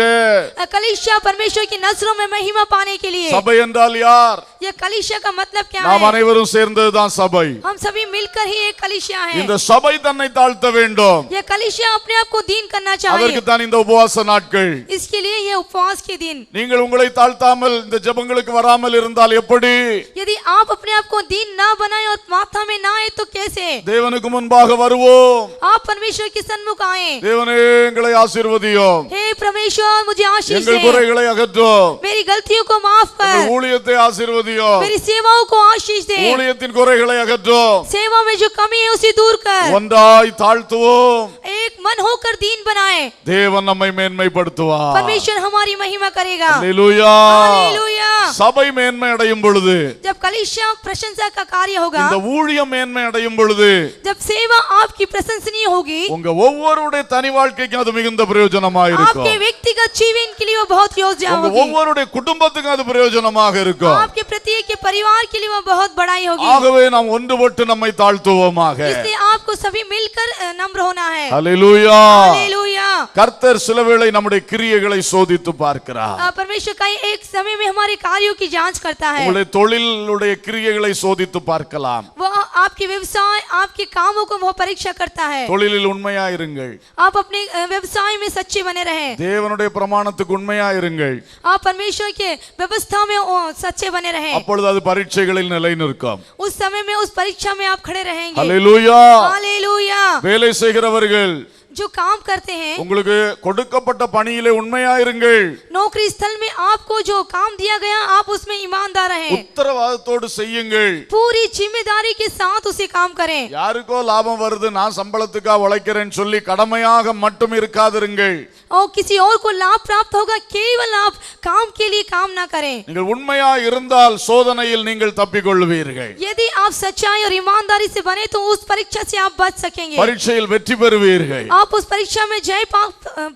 कलीसिया परमेश्वर की नजरों में महिमा पाने के लिए। சபை என்றால் யார்? ये कलीसिया का मतलब क्या நாம் है? அனைவரும் சேர்ந்ததுதான் சபை. हम सभी मिलकर ही एक कलीसिया है। இந்த சபை தன்னை தாழ்த்த வேண்டும். ये कलीसिया अपने आप को दीन करना அதற்கு चाहिए। தான் இந்த உபவாச நாட்கள். इसके लिए ये उपवास के दिन। நீங்கள் உங்களை தாழ்த்தாமல் இந்த ஜெபங்களுக்கு வராமல் இருந்தால் எப்படி? यदि आप अपने आप को दीन ना बनाए और माथा में ना आए तो कैसे? தேவனுக்கு முன்பாக வருவோம். आप परमेश्वर के सन्मुख आए। தேவனே எங்களை ஆசீர்வதியும். हे परमेश्वर, मुझे आशीष எங்கள் दे। குறைகளை அகற்றும். मेरी गलतियों को माफ எங்கள் कर। ஊழியத்தை ஆசீர்வதியும். मेरी सेवाओं को आशीष दे। ஊழியத்தின் குறைகளை அகற்றும். सेवा में जो कमी है उसे दूर कर। ஒன்றாய் தாழ்த்துவோம். एक मन होकर दीन बनाए। தேவன் நம்மை மேன்மைப்படுத்துவார். परमेश्वर हमारी महिमा करेगा। அல்லேலூயா. हालेलुया। சபை மேன்மை அடையும் பொழுது, जब कलीसिया प्रशंसा का कार्य होगा, இந்த ஊழியம் மேன்மை அடையும் பொழுது, जब सेवा आपकी प्रशंसनीय होगी, உங்க ஒவ்வொருடைய தனி வாழ்க்கைக்கும் அது மிகுந்த பிரயோஜனமாக இருக்கும். आपके व्यक्तिगत जीवन के लिए वो बहुत योजना உங்க होगी। ஒவ்வொருடைய குடும்பத்துக்கும் அது பிரயோஜனமாக இருக்கும். आपके प्रत्येक के परिवार के लिए वो बहुत बड़ाई होगी। ஆகவே நாம் ஒன்றுபட்டு நம்மை தாழ்த்துவோமாக. इसलिए आपको सभी मिलकर नम्र होना है। அல்லேலூயா. हालेलुया। கர்த்தர் சில வேளை நம்முடைய கிரியைகளை சோதித்து பார்க்கிறார். परमेश्वर का एक समय में हमारे कार्यों की जांच करता है। உங்களுடைய தொழிலுடைய கிரியைகளை சோதித்து பார்க்கலாம். वो आपके व्यवसाय, आपके कामों को वो परीक्षा करता है। தொழிலில் உண்மையா இருங்கள். आप अपने व्यवसाय में सच्चे बने रहें। தேவனுடைய பிரமாணத்துக்கு உண்மையா இருங்கள். आप परमेश्वर के व्यवस्था में सच्चे बने रहें। அப்பொழுது அது பரீட்சைகளில் நிலை நிற்கும். उस समय में उस परीक्षा में आप खड़े रहेंगे। அல்லேலூயா. हालेलुया। வேலை செய்கிறவர்கள் जो काम करते हैं, உங்களுக்கு கொடுக்கப்பட்ட பணியிலே உண்மையா இருங்கள். नौकरी स्थल में आपको जो काम दिया गया, आप उसमें ईमानदार रहें। உத்தரவாதத்தோடு செய்யுங்கள். पूरी जिम्मेदारी के साथ उसे काम करें। யாருக்கோ லாபம் வருது, நான் சம்பளத்துக்காக உழைக்கிறேன்னு சொல்லி கடமையாக மட்டும் இருக்காதிருங்கள். और किसी और को लाभ प्राप्त होगा, केवल आप काम के लिए काम ना करें। நீங்கள் உண்மையா இருந்தால் சோதனையில் நீங்கள் தப்பிக்கொள்வீர்கள். यदि आप सच्चाई और ईमानदारी से बने तो उस परीक्षा से आप बच सकेंगे। பரீட்சையில் வெற்றி பெறுவீர்கள். आप उस परीक्षा में जय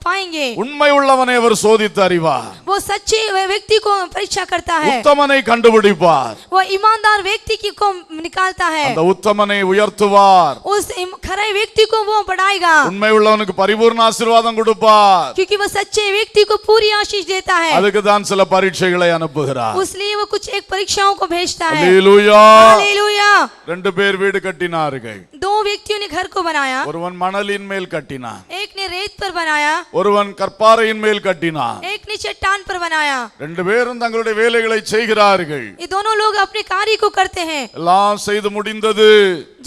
पाएंगे। உண்மை உள்ளவனை அவர் சோதித்து அறிவார். वो सच्चे व्यक्ति को परीक्षा करता है। உத்தமனை கண்டுபிடிப்பார். वो ईमानदार व्यक्ति को निकालता है। அந்த உத்தமனை உயர்த்துவார். उस खरे व्यक्ति को वो बढ़ाएगा, உண்மை உள்ளவனுக்கு பரிபூர்ண ஆசீர்வாதம் கொடுப்பார். क्योंकि वो सच्चे व्यक्ति को पूरी आशीष देता है। அதுக்கு தான் சில பரீட்சைகளை அனுப்புகிறார். उसलिए वो कुछ एक परीक्षाओं को भेजता है। அல்லேலூயா. हालेलुया। ரெண்டு பேர் வீடு கட்டினார்கள். दो व्यक्तियों ने घर को बनाया, ஒருவன் மணலின் மேல் கட்டினான், एक ने रेत पर बनाया, ஒருவன் கற்பாறையின் மேல் கட்டினான். एक ने चट्टान पर बनाया। ரெண்டு பேரும் தங்களுடைய வேலைகளை செய்கிறார்கள். ये दोनों लोग अपने कार्य को करते हैं। எல்லாம் செய்து முடிந்தது.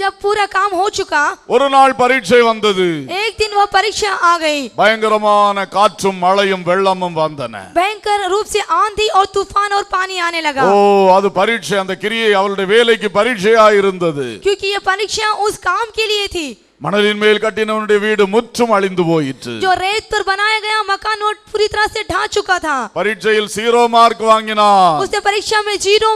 जब पूरा काम हो चुका, ஒரு நாள் பரீட்சை வந்தது. एक दिन वह परीक्षा आ गई। பயங்கரமான காற்றும் மழையும் வெள்ளமும் வந்தன. भयंकर रूप से आंधी और तूफान और पानी आने लगा। ஓ, அது பரீட்சை. அந்த கிரியை அவளுடைய வேலைக்கு பரீட்சையா இருந்தது. क्योंकि ये परीक्षा उस काम के लिए थी। மணலின் மேல் கட்டினவனுடைய வீடு முற்றும் அழிந்து போயிற்று. जो रेत पर बनाया गया मकान वो पूरी तरह से ढह चुका था। பரீட்சையில் 0 மார்க் வாங்கினான். उसने परीक्षा में 0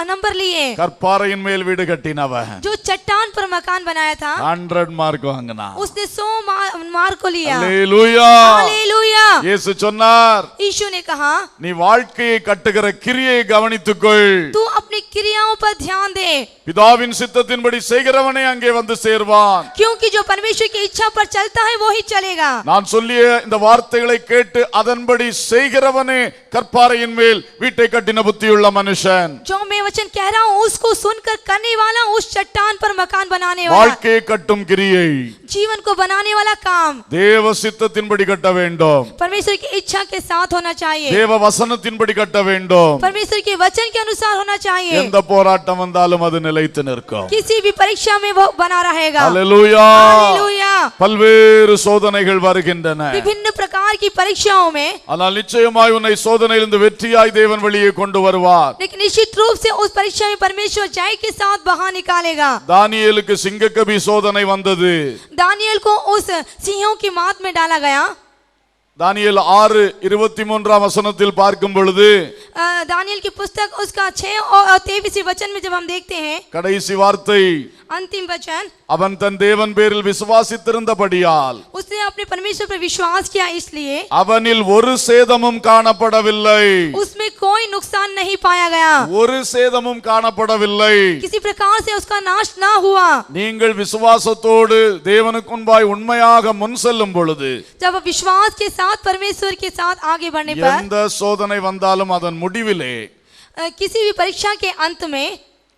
नंबर लिए। கற்பாறையின் மேல் வீடு கட்டினவன் जो चट्टान पर मकान बनाया था 100 மார்க் வாங்கினான். उसने 100 मार्क को लिया। அல்லேலூயா. हालेलूया। இயேசு சொன்னார், यीशु ने कहा, நீ வாழ்க்கையை கட்டுகிற கிரியை கவனித்துக்கொள். तू अपनी क्रियाओं पर ध्यान दे, பிதாவின் சித்தத்தின்படி செய்கிறவனே அங்கே வந்து சேர்வான். क्योंकि जो परमेश्वर की इच्छा पर चलता है वो ही चलेगा। நான் சொல்லிய இந்த வார்த்தைகளை கேட்டு அதன்படி செய்கிறவனே கற்பாறையின் மேல் வீட்டை கட்டின புத்தியுள்ள மனுஷன். जो मैं वचन कह रहा हूँ उसको सुनकर करने वाला उस चट्टान पर मकान बनाने वाला, வாழ்க்கையை கட்டும் கிரியை जीवन को बनाने वाला काम தேவ சித்தத்தின்படி கட்ட வேண்டும். परमेश्वर की इच्छा के साथ होना चाहिए, தேவ வசனத்தின்படி கட்ட வேண்டும். परमेश्वर के वचन के अनुसार होना चाहिए। எந்த போராட்டம் வந்தாலும் அது நிலைத்து நிற்கும். किसी भी परीक्षा में वो बना रहेगा। அல்லேலூயா. हालेलूया। பல்வேறு சோதனைகள் வருகின்றன. विभिन्न प्रकार की परीक्षाओं में, ஆனால் நிச்சயமாய் உன்னை சோதனையிலிருந்து வெற்றியாய் தேவன் வெளியே கொண்டு வருவார். लेकिन निश्चित रूप से उस परीक्षा में परमेश्वर जय के साथ बाहर निकालेगा। தானியேலுக்கு சிங்கக்கபி சோதனை வந்தது. दानियेल को उस सिंहों की मात में डाला गया। தானியேல் 6:23 வசனத்தில் பார்க்கும் பொழுது दानियेल की पुस्तक उसका 6 और 23 वचन में जब हम देखते हैं, கடைசி வார்த்தை, अंतिम वचन, அவன் தன் தேவன் பேரில் விசுவாசித்திருந்தபடியால் उसने अपने परमेश्वर पर विश्वास किया, इसलिए அவனில் ஒரு சேதமும் காணப்படவில்லை. उसमें कोई नुकसान नहीं पाया गया, ஒரு சேதமும் காணப்படவில்லை. किसी प्रकार से उसका नाश ना हुआ। நீங்கள் விசுவாசத்தோடு தேவனுக்கு முன்பாய் உண்மையாக முன் செல்லும் பொழுது, जब विश्वास के साथ परमेश्वर के साथ आगे बढ़ने पर, எந்த சோதனை வந்தாலும் அதன் முடிவிலே किसी भी परीक्षा के अंत में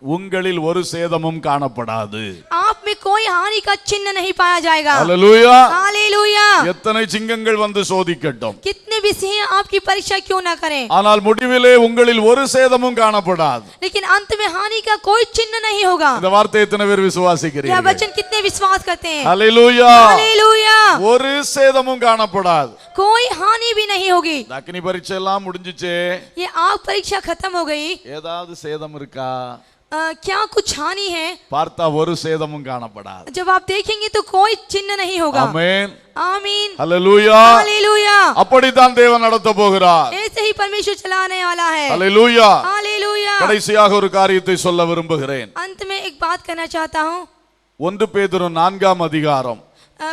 உங்களில் ஒரு சேதமும் காணப்படாது. आप में कोई हानि का चिन्ह नहीं पाया जाएगा। அல்லேலூயா. हालेलूया। எத்தனை சிங்கங்கள் வந்து சோதிக்கட்டும், कितने भी सिंह आपकी परीक्षा क्यों ना करें, ஆனால் முடிவிலே உங்களில் ஒரு சேதமும் காணப்படாது. लेकिन अंत में हानि का कोई चिन्ह नहीं होगा। இந்த வார்த்தை எத்தனை பேர் यह விசுவாசிக்கிறீர்கள்? वचन कितने विश्वास करते हैं? அல்லேலூயா. हालेलूया। ஒரு சேதமும் காணப்படாது. कोई हानि भी नहीं होगी। அக்னி பரீட்சை எல்லாம் முடிஞ்சிச்சே, ये आग परीक्षा खत्म हो गई, ஏதாவது சேதம் இருக்கா? क्या कुछ हानि है? பார்த்தா ஒரு சேதமும் காணப்படாது. जब आप देखेंगे तो कोई चिन्ह नहीं होगा। ஆமென். आमीन। அல்லேலூயா. हालेलूया। அப்படித்தான் தேவன் நடத்த போகிறார். ऐसे ही परमेश्वर चलाने वाला है। அல்லேலூயா. हालेलूया। கடைசியாக ஒரு காரியத்தை சொல்ல விரும்புகிறேன். अंत में एक बात कहना चाहता हूँ। 1 பேதுரு 4 அதிகாரம்,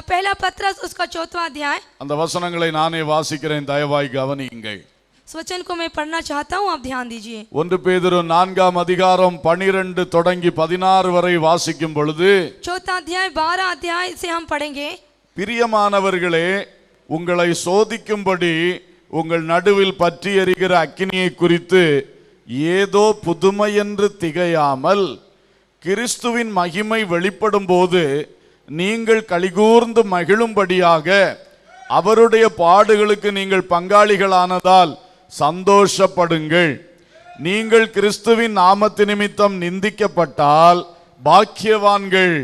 पहला पत्रस उसका 4वां अध्याय, அந்த வசனங்களை நானே வாசிக்கிறேன், தயவாய் கவனியுங்கள். इस वचन को मैं पढ़ना चाहता हूँ, आप ध्यान दीजिए। 1 பேதுரு 4 அதிகாரம் 12 தொடங்கி 16 வரை வாசிக்கும் பொழுது, 4वां अध्याय 12 अध्याय से हम पढ़ेंगे। பிரியமானவர்களே, உங்களை சோதிக்கும்படி உங்கள் நடுவில் பற்றி எரிகிற அக்கினியை குறித்து ஏதோ புதுமை என்று திகையாமல், கிறிஸ்துவின் மகிமை வெளிப்படும் போது நீங்கள் கலிகூர்ந்து மகிழும்படியாக அவருடைய பாடுகளுக்கு நீங்கள் பங்காளிகளானதால் சந்தோஷப்படுங்கள். நீங்கள் கிறிஸ்துவின் நாமத்து நிமித்தம் நிந்திக்கப்பட்டால் பாக்கியவான்கள்.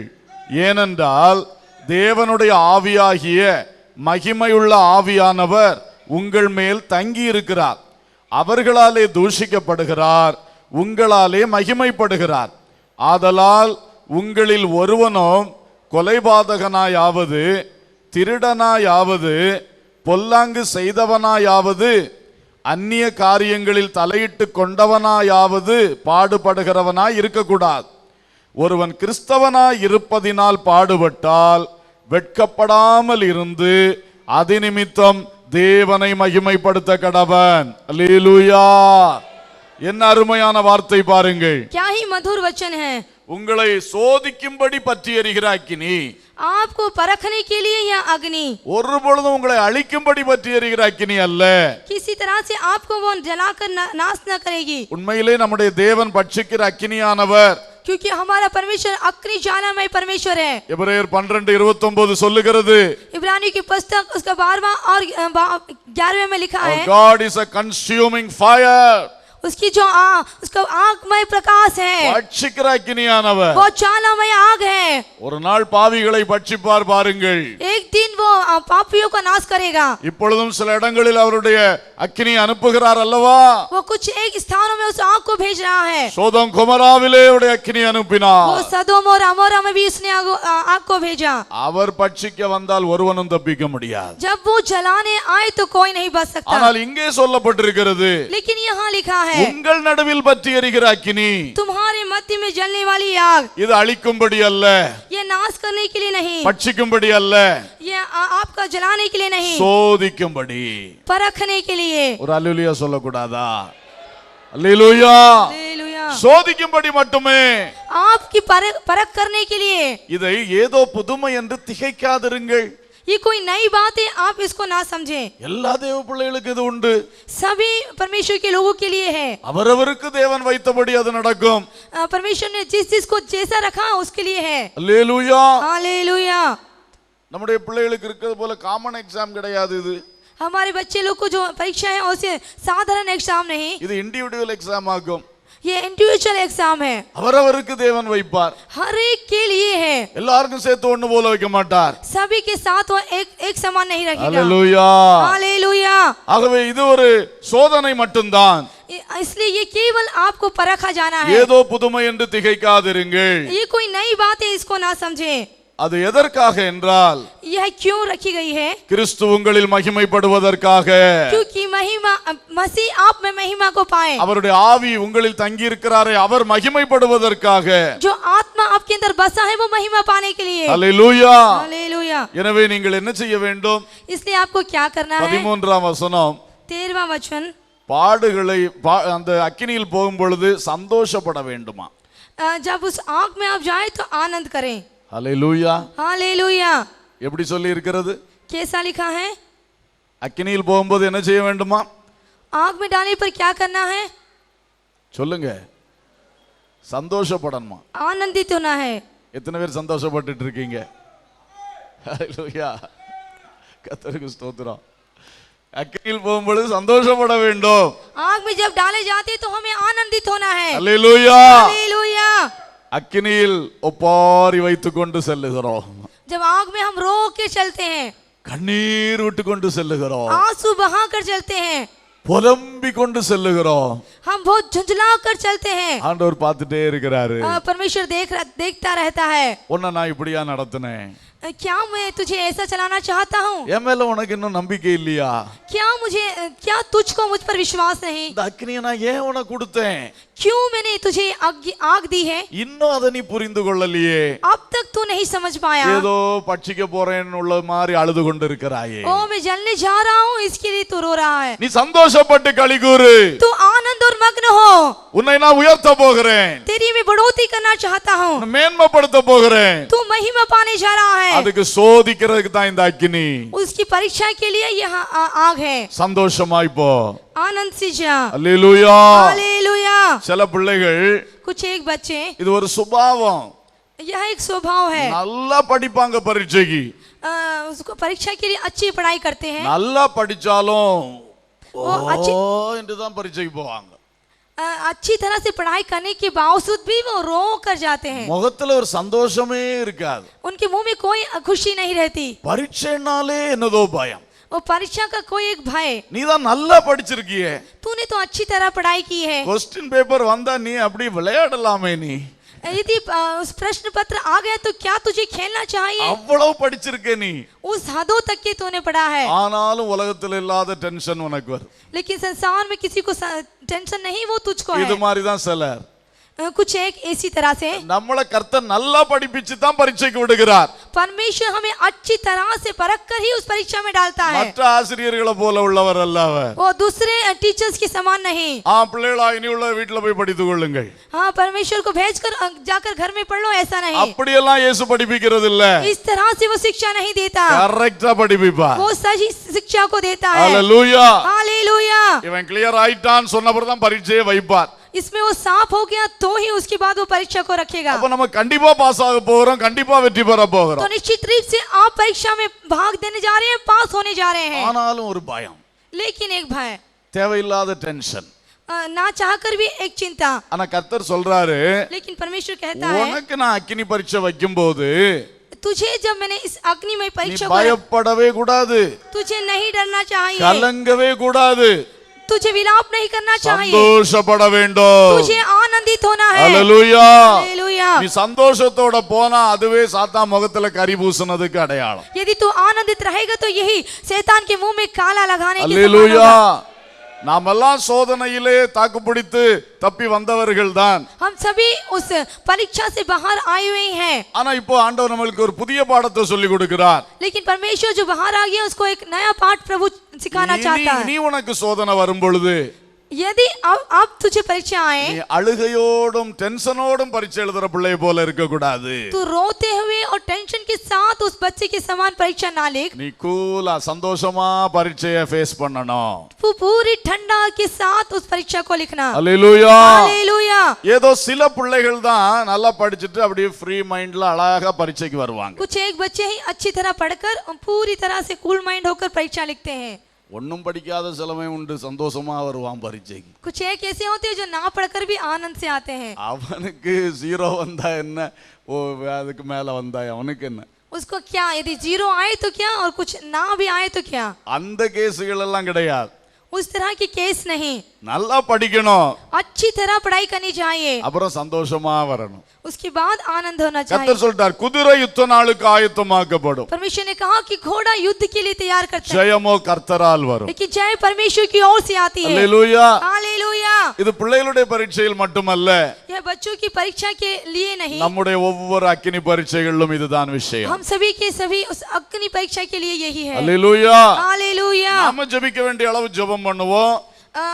ஏனென்றால் தேவனுடைய ஆவியாகிய மகிமையுள்ள ஆவியானவர் உங்கள் மேல் தங்கி இருக்கிறார். அவர்களாலே தூஷிக்கப்படுகிறார், உங்களாலே மகிமைப்படுகிறார். ஆதலால் உங்களில் ஒருவனும் கொலைபாதகனாயாவது, திருடனாயாவது, பொல்லாங்கு செய்தவனாயாவது, அந்நிய காரியங்களில் தலையிட்டு கொண்டவனாயாவது பாடுபடுகிறவனாய் இருக்கக்கூடாது. ஒருவன் கிறிஸ்தவனாய் இருப்பதினால் பாடுபட்டால் வெட்கப்படாமல் இருந்து அது நிமித்தம் தேவனை மகிமைப்படுத்த கடவன். அல்லேலூயா. என்ன அருமையான வார்த்தை பாருங்கள். क्या ही मधुर वचन है। உங்களை சோதிக்கும்படி பற்றி எரிகிற அக்கினி, आपको परखने के लिए यह अग्नि, ஒரு பொழுதும் உங்களை அழிக்கும்படி பற்றி எரிகிற அக்கினி அல்ல. किसी तरह से आपको वो जलाकर नाश न करेगी। உண்மையிலே நம்முடைய தேவன் பட்சிக்கிற அக்கினியானவர் क्योंकि हमारा परमेश्वर अग्नि ज्वालामय परमेश्वर है। எபிரேயர் 12:29 சொல்லுகிறது, इब्रानी की पुस्तक उसका 12वां और 11वें में लिखा है, God is a consuming fire. उसकी जो उसका आगमय प्रकाश है, பட்சிக்கிற அக்கினியானவர். वो ज्वालामय आग है। ஒரு நாள் பாவிகளை பட்சிப்பார் பாருங்கள். एक दिन वो पापियों को नाश करेगा। இப்பொழுதும் சில இடங்களில் அவருடைய அக்கினி அனுப்புகிறார் அல்லவா? वो कुछ एक स्थानों में उस आग को भेज रहा है। சோதோம் கொமோராவிலே அவருடைய அக்கினி அனுப்பினார். वो सदोम और अमोरा में भी उसने आग को भेजा। அவர் பட்சிக்க வந்தால் ஒருவனும் தப்பிக்க முடியாது. जब वो जलाने आए तो कोई नहीं बच सकता। ஆனால் இங்கே சொல்லப்பட்டிருக்கிறது, लेकिन यहाँ लिखा है, உங்கள் நடுவில் பற்றி எரிகிற அக்கினி, तुम्हारे मध्य में जलने वाली आग, இது அழிக்கும்படி அல்ல, ये नाश करने के लिए नहीं, பட்சிக்கும்படி அல்ல, ये आपका जलाने के लिए नहीं, சோதிக்கும்படி, परखने के लिए। ஒரு அல்லேலூயா சொல்லக்கூடாதா? அல்லேலூயா. हालेलुया। சோதிக்கும்படி மட்டுமே. आपकी परख करने के लिए। இதை ஏதோ புதுமை என்று திகைக்காதிருங்கள். ये कोई नई बात है, आप इसको ना समझें। எல்லா தேவ பிள்ளைகளுக்கு இது உண்டு. सभी परमेश्वर के लोगों के लिए है। அவரவருக்கு தேவன் வைத்தபடி அது நடக்கும். परमेश्वर ने जिस चीज को जैसा रखा उसके लिए है। அல்லேலூயா. हालेलुया। நம்முடைய பிள்ளைகளுக்கு இருக்கிறது போல காமன் எக்ஸாம் கிடையாது. இது हमारे बच्चे लोग को जो परीक्षा है उसे साधारण एग्जाम नहीं, இது இண்டிவிஜுவல் எக்ஸாம் ஆகும். ये इंडिविजुअल एग्जाम है। அவரவருக்கு தேவன் வைப்பார். हर एक के लिए है। எல்லாருக்கும் சேர்த்து ஒண்ணு போல வைக்க மாட்டார். सभी के साथ वो एक समान नहीं रखेगा। அல்லேலூயா. हालेलुया। ஆகவே இது ஒரு சோதனை மட்டும்தான். इसलिए ये केवल आपको परखा जाना है। ஏதோ புதுமை என்று திகைக்காதிருங்கள். ये कोई नई बात है, इसको ना समझे। அது எதற்காக என்றால், यह क्यों रखी गई है? கிறிஸ்து உங்களில் மகிமைப்படுவதற்காக. क्योंकि महिमा मसीह आप में महिमा को पाए। அவருடைய ஆவி உங்களில் தங்கி இருக்கிறாரே, அவர் மகிமைப்படுவதற்காக. जो आत्मा आपके अंदर बसा है वो महिमा पाने के लिए। அல்லேலூயா. हालेलुया। எனவே நீங்கள் என்ன செய்ய வேண்டும்? इसलिए आपको क्या करना है? 13ஆம் வசனம், 13वां वचन, பாடுகளை அந்த அக்கினியில் போகும் பொழுது சந்தோஷப்பட வேண்டுமா? जब उस आग में आप जाए तो आनंद करें। அல்லேலூயா. हालेलुया। எப்படி சொல்லி இருக்கிறது? कैसा लिखा है? அக்கினியில் போகும்போது என்ன செய்ய வேண்டுமா? आग में डालने पर क्या करना है? சொல்லுங்க. சந்தோஷப்படணுமா? आनंदित होना है। எத்தனை பேர் சந்தோஷப்பட்டுட்டு இருக்கீங்க? அல்லேலூயா. கர்த்தருக்கு ஸ்தோத்திரம். அக்கினியில் போகும்போது சந்தோஷப்பட வேண்டும். आग में जब डाले जाते तो हमें आनंदित होना है। அல்லேலூயா. हालेलुया। அக்கினியில் ஒப்பாரி வைத்துக் கொண்டு செல்லுகிறோம். जब आग में हम रो के चलते हैं, கண்ணீர் விட்டு கொண்டு செல்லுகிறோம். आंसू बहा कर चलते हैं, புலம்பிக் கொண்டு செல்லுகிறோம். हम बहुत झुंझला कर चलते हैं। ஆண்டவர் பார்த்துட்டே இருக்கிறாரு. परमेश्वर देखता रहता है। உன்னை நான் இப்படியா நடத்தினேன்? क्या मैं तुझे ऐसा चलाना चाहता हूँ? என் மேல உனக்கு இன்னும் நம்பிக்கை இல்லையா? क्या तुझको मुझ पर विश्वास नहीं? இந்த அக்கினியை நான் ஏன் உனக்கு கொடுத்தேன்? क्यों मैंने तुझे आग दी है? இன்னும் அதை நீ புரிந்து கொள்ளலையே. अब तक तू नहीं समझ पाया। ஏதோ பட்சிக்க போறேன்னு உள்ள மாதிரி அழுது கொண்டு இருக்கிறாயே. ओ मैं जलने जा रहा हूँ इसके लिए तू रो रहा है। நீ சந்தோஷப்பட்டு களி கூறு. तू आनंद और मग्न हो। உன்னை நான் உயர்த்த போகிறேன். तेरी मैं बढ़ोतरी करना चाहता हूँ। உன்னை மேன்மைப்படுத்த போகிறேன். तू महिमा पाने जा रहा है। அதுக்கு சோதிக்கிறதுக்கு தான் இந்த அக்கினி. उसकी परीक्षा के लिए यह आग है। சந்தோஷமாய் போ. आनंद से जा। அல்லேலூயா. हालेलुया। சில பிள்ளைகள், कुछ एक बच्चे, இது ஒரு சுபாவம், यह एक स्वभाव है। நல்லா படிப்பாங்க பரீட்சைக்கு. उसको परीक्षा के लिए अच्छी पढ़ाई करते हैं। நல்லா படிச்சாலும் वो अच्छी என்று தான் பரீட்சைக்கு போவாங்க. अच्छी तरह से पढ़ाई करने के बावजूद भी वो रो कर जाते हैं। முகத்துல ஒரு சந்தோஷமே இருக்காது. उनके मुंह में कोई खुशी नहीं रहती। பரீட்சைனாலே என்னதோ பயம். वो परीक्षा का कोई एक भय। நீ தான் நல்லா படிச்சிருக்கியே, तूने तो अच्छी तरह पढ़ाई की है। क्वेश्चन पेपर வந்தா நீ அப்படி விளையாடலாமே, நீ यदि उस प्रश्न पत्र आ गया तो क्या तुझे खेलना चाहिए? அவ்வளவு படிச்சிருக்கே நீ. उस हदों तक के तूने पढ़ा है। ஆனாலும் உலகத்துல இல்லாத டென்ஷன் உனக்கு வரும். लेकिन संसार में किसी को टेंशन नहीं, वो तुझको இது है। மாதிரி தான் சிலர். कुछ एक इसी तरह से நம்மள கர்த்தர் நல்லா படிப்பிச்சு தான் பரீட்சைக்கு விடுகிறார். परमेश्वर हमें अच्छी तरह से परख कर ही उस परीक्षा में डालता है। மற்ற ஆசிரியர்களை போல உள்ளவர் அல்ல அவர். वो दूसरे टीचर्स के समान नहीं। பிள்ளைகளா இனி உள்ள வீட்டுல போய் படித்துக் கொள்ளுங்கள். हाँ, परमेश्वर को भेजकर जाकर घर में पढ़ लो, ऐसा नहीं। அப்படியெல்லாம் இயேசு படிப்பிக்கிறது இல்ல. इस तरह से वो शिक्षा नहीं देता। கரெக்ட்டா படிப்பிப்பார். वो सही शिक्षा को देता है। ஹalleluya. हालेलुया। இவன் கிளியர் ஆயிட்டான் சொன்னபோது தான் பரீட்சையை வைப்பார். इसमें वो साफ हो गया तो ही उसके बाद वो परीक्षा को रखेगा। அப்ப நம்ம கண்டிப்பா பாஸ் ஆக போறோம், கண்டிப்பா வெற்றி பெற तो போகிறோம். निश्चित रूप से आप परीक्षा में भाग देने जा रहे हैं, पास होने जा रहे हैं। ஆனாலும் ஒரு பயம், लेकिन एक भय, தேவையில்லாத டென்ஷன். ना चाहकर भी एक चिंता। ஆனா கர்த்தர் சொல்றாரு, लेकिन परमेश्वर कहता है உனக்கு நான் அக்கினி பரீட்சை வைக்கும் போது तुझे जब मैंने इस अग्निमय நீ परीक्षा को பயப்படவே கூடாது, तुझे नहीं डरना चाहिए, கலங்கவே கூடாது, तुझे विलाप नहीं करना चाहिए, சந்தோஷப்பட வேண்டும். तुझे आनंदित होना है। ஹல்லேலூயா. हालेलुया। நீ சந்தோஷத்தோட போனா அதுவே சாத்தான் முகத்துல கரி பூசுனதுக்கு அடையாளம். यदि तू आनंदित रहेगा तो यही शैतान के मुंह में काला लगाने के समान ஹல்லேலூயா. होगा। நாமெல்லாம் சோதனையிலே தாக்குப்பிடித்து தப்பி வந்தவர்கள் தான். हम सभी उस परीक्षा से बाहर आए हुए हैं, ஆனா இப்போ ஆண்டவர் நம்மளுக்கு ஒரு புதிய பாடத்தை சொல்லி கொடுக்கிறார். लेकिन परमेश्वर जो बाहर आ गया उसको एक नया पाठ प्रभु सिखाना चाहता है। நீ உனக்கு சோதனை வரும் பொழுது यदि अब तुझे परीक्षा आए, நீ அழுகையோடும் டென்ஷனோடும் பரீட்சை எழுதுற பிள்ளையை போல இருக்க கூடாது. तू रोते हुए और टेंशन के साथ उस बच्चे के समान परीक्षा ना लिख। நீ கூலா சந்தோஷமா பரீட்சையை ஃபேஸ் பண்ணணும். तू पूरी ठंडा के साथ उस परीक्षा को लिखना। ஹல்லேலூயா. हालेलुया। ஏதோ சில பிள்ளைகள் தான் நல்லா படிச்சுட்டு அப்படியே ஃப்ரீ மைண்ட்ல அழகா பரீட்சைக்கு வருவாங்க. कुछ एक बच्चे ही अच्छी तरह पढ़कर पूरी तरह से कूल माइंड होकर परीक्षा लिखते हैं। ஒன்னும் படிக்காத சிலமை உண்டு, சந்தோஷமா வருவான் பரீட்சைக்கு. कुछ एक ऐसे होते हैं जो ना पढ़कर भी आनंद से आते हैं। அவனுக்கு 0 வந்தா என்ன, ஓ அதுக்கு மேல வந்தா அவனுக்கு என்ன, उसको क्या, यदि 0 आए तो क्या और कुछ ना भी आए तो क्या, அந்த கேசுகள் எல்லாம் கிடையாது. उस तरह की केस नहीं। நல்லா படிக்கணும், अच्छी तरह पढ़ाई करनी चाहिए, அப்புறம் சந்தோஷமா வரணும். उसके बाद आनंद होना चाहिए। கர்த்தர் சொல்றார், குதிரை யுத்த நாளுக்கு ஆயத்தமாக்கப்படும், परमेश्वर ने कहा कि घोड़ा युद्ध के लिए तैयार करता है, ஜெயமோ கர்த்தரால் வரும். लेकिन जय परमेश्वर की ओर से आती है। அல்லேலூயா. हालेलुया। இது பிள்ளைகளுடைய பரீட்சையில் மட்டுமல்ல, यह बच्चों की परीक्षा के लिए नहीं, நம்முடைய ஒவ்வொரு அக்கினி பரீட்சைகளிலும் இதுதான் விஷயம். हम सभी के सभी उस अग्नि परीक्षा के लिए यही है। அல்லேலூயா. हालेलुया। நாம ஜெபிக்க வேண்டிய அளவு ஜெபம் பண்ணுவோம்,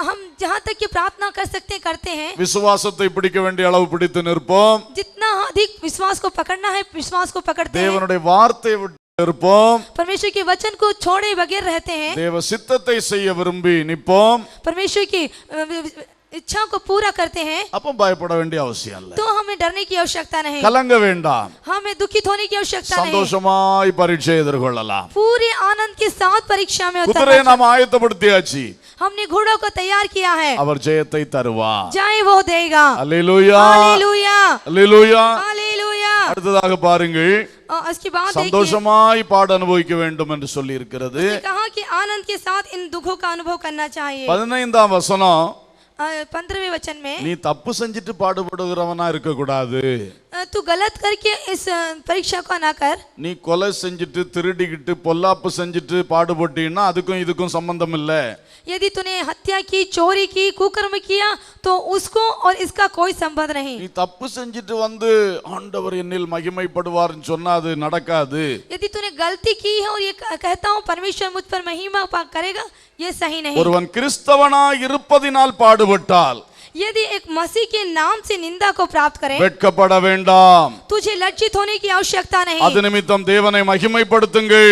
हम जहाँ तक की प्रार्थना कर सकते हैं करते हैं, விசுவாசத்தை பிடிக்க வேண்டிய அளவு பிடித்து நிற்போம், जितना अधिक विश्वास को पकड़ना है विश्वास को पकड़ते हैं, தேவனுடைய வார்த்தையை விட்டு இருப்போம், परमेश्वर के वचन को छोड़े बगैर रहते हैं, தேவ சித்தத்தை செய்ய விரும்பி நிற்போம். परमेश्वर की इच्छा को पूरा करते हैं, அப்ப பயப்பட வேண்டிய அவசியம் இல்லை, तो हमें डरने की आवश्यकता नहीं, கலங்க வேண்டாம், हमें दुखित होने की आवश्यकता नहीं, சந்தோஷமாய் பரீட்சை எதிர்கொள்ளலாம். पूरे आनंद के साथ परीक्षा में குதிரையை उतरना। நாம் ஆயத்தப்படுத்தியாச்சு, हमने घोड़ों को तैयार किया है, அவர் ஜெயத்தை தருவார். जाए वो देगा। அல்லேலூயா. हालेलुया। அல்லேலூயா. हालेलुया। அடுத்ததாக பாருங்கள், उसके बाद देखिए, சந்தோஷமாய் பாட அனுபவிக்க வேண்டும் என்று சொல்லி இருக்கிறது. उसने कहा कि आनंद के साथ इन दुखों का अनुभव करना चाहिए। 15ஆம் வசனம், 15वें वचन में, நீ தப்பு செஞ்சுட்டு பாடுபடுகிறவனா இருக்க கூடாது, तू गलत करके इस परीक्षा को ना कर। நீ கொலை செஞ்சுட்டு திருடிக்கிட்டு பொல்லாப்பு செஞ்சுட்டு பாடுபட்டீன்னா அதுக்கும் இதுக்கும் சம்பந்தம் இல்ல. यदि तूने हत्या की, चोरी की, कुकर्म किया तो उसको और इसका कोई संबंध नहीं। நீ தப்பு செஞ்சுட்டு வந்து ஆண்டவர் என்னில் மகிமைப்படுவார்னு சொன்னா அது நடக்காது. यदि तूने गलती की है और ये कहता हूँ परमेश्वर मुझ पर महिमा करेगा, ये सही नहीं। ஒருவன் கிறிஸ்தவனாய் இருப்பதினால் பாடுபட்டால் यदि एक मसीह के नाम से निंदा को प्राप्त करे, வெட்கப்பட வேண்டாம், तुझे लज्जित होने की आवश्यकता नहीं। அது நிமித்தம் தேவனை மகிமைப்படுத்துங்கள்,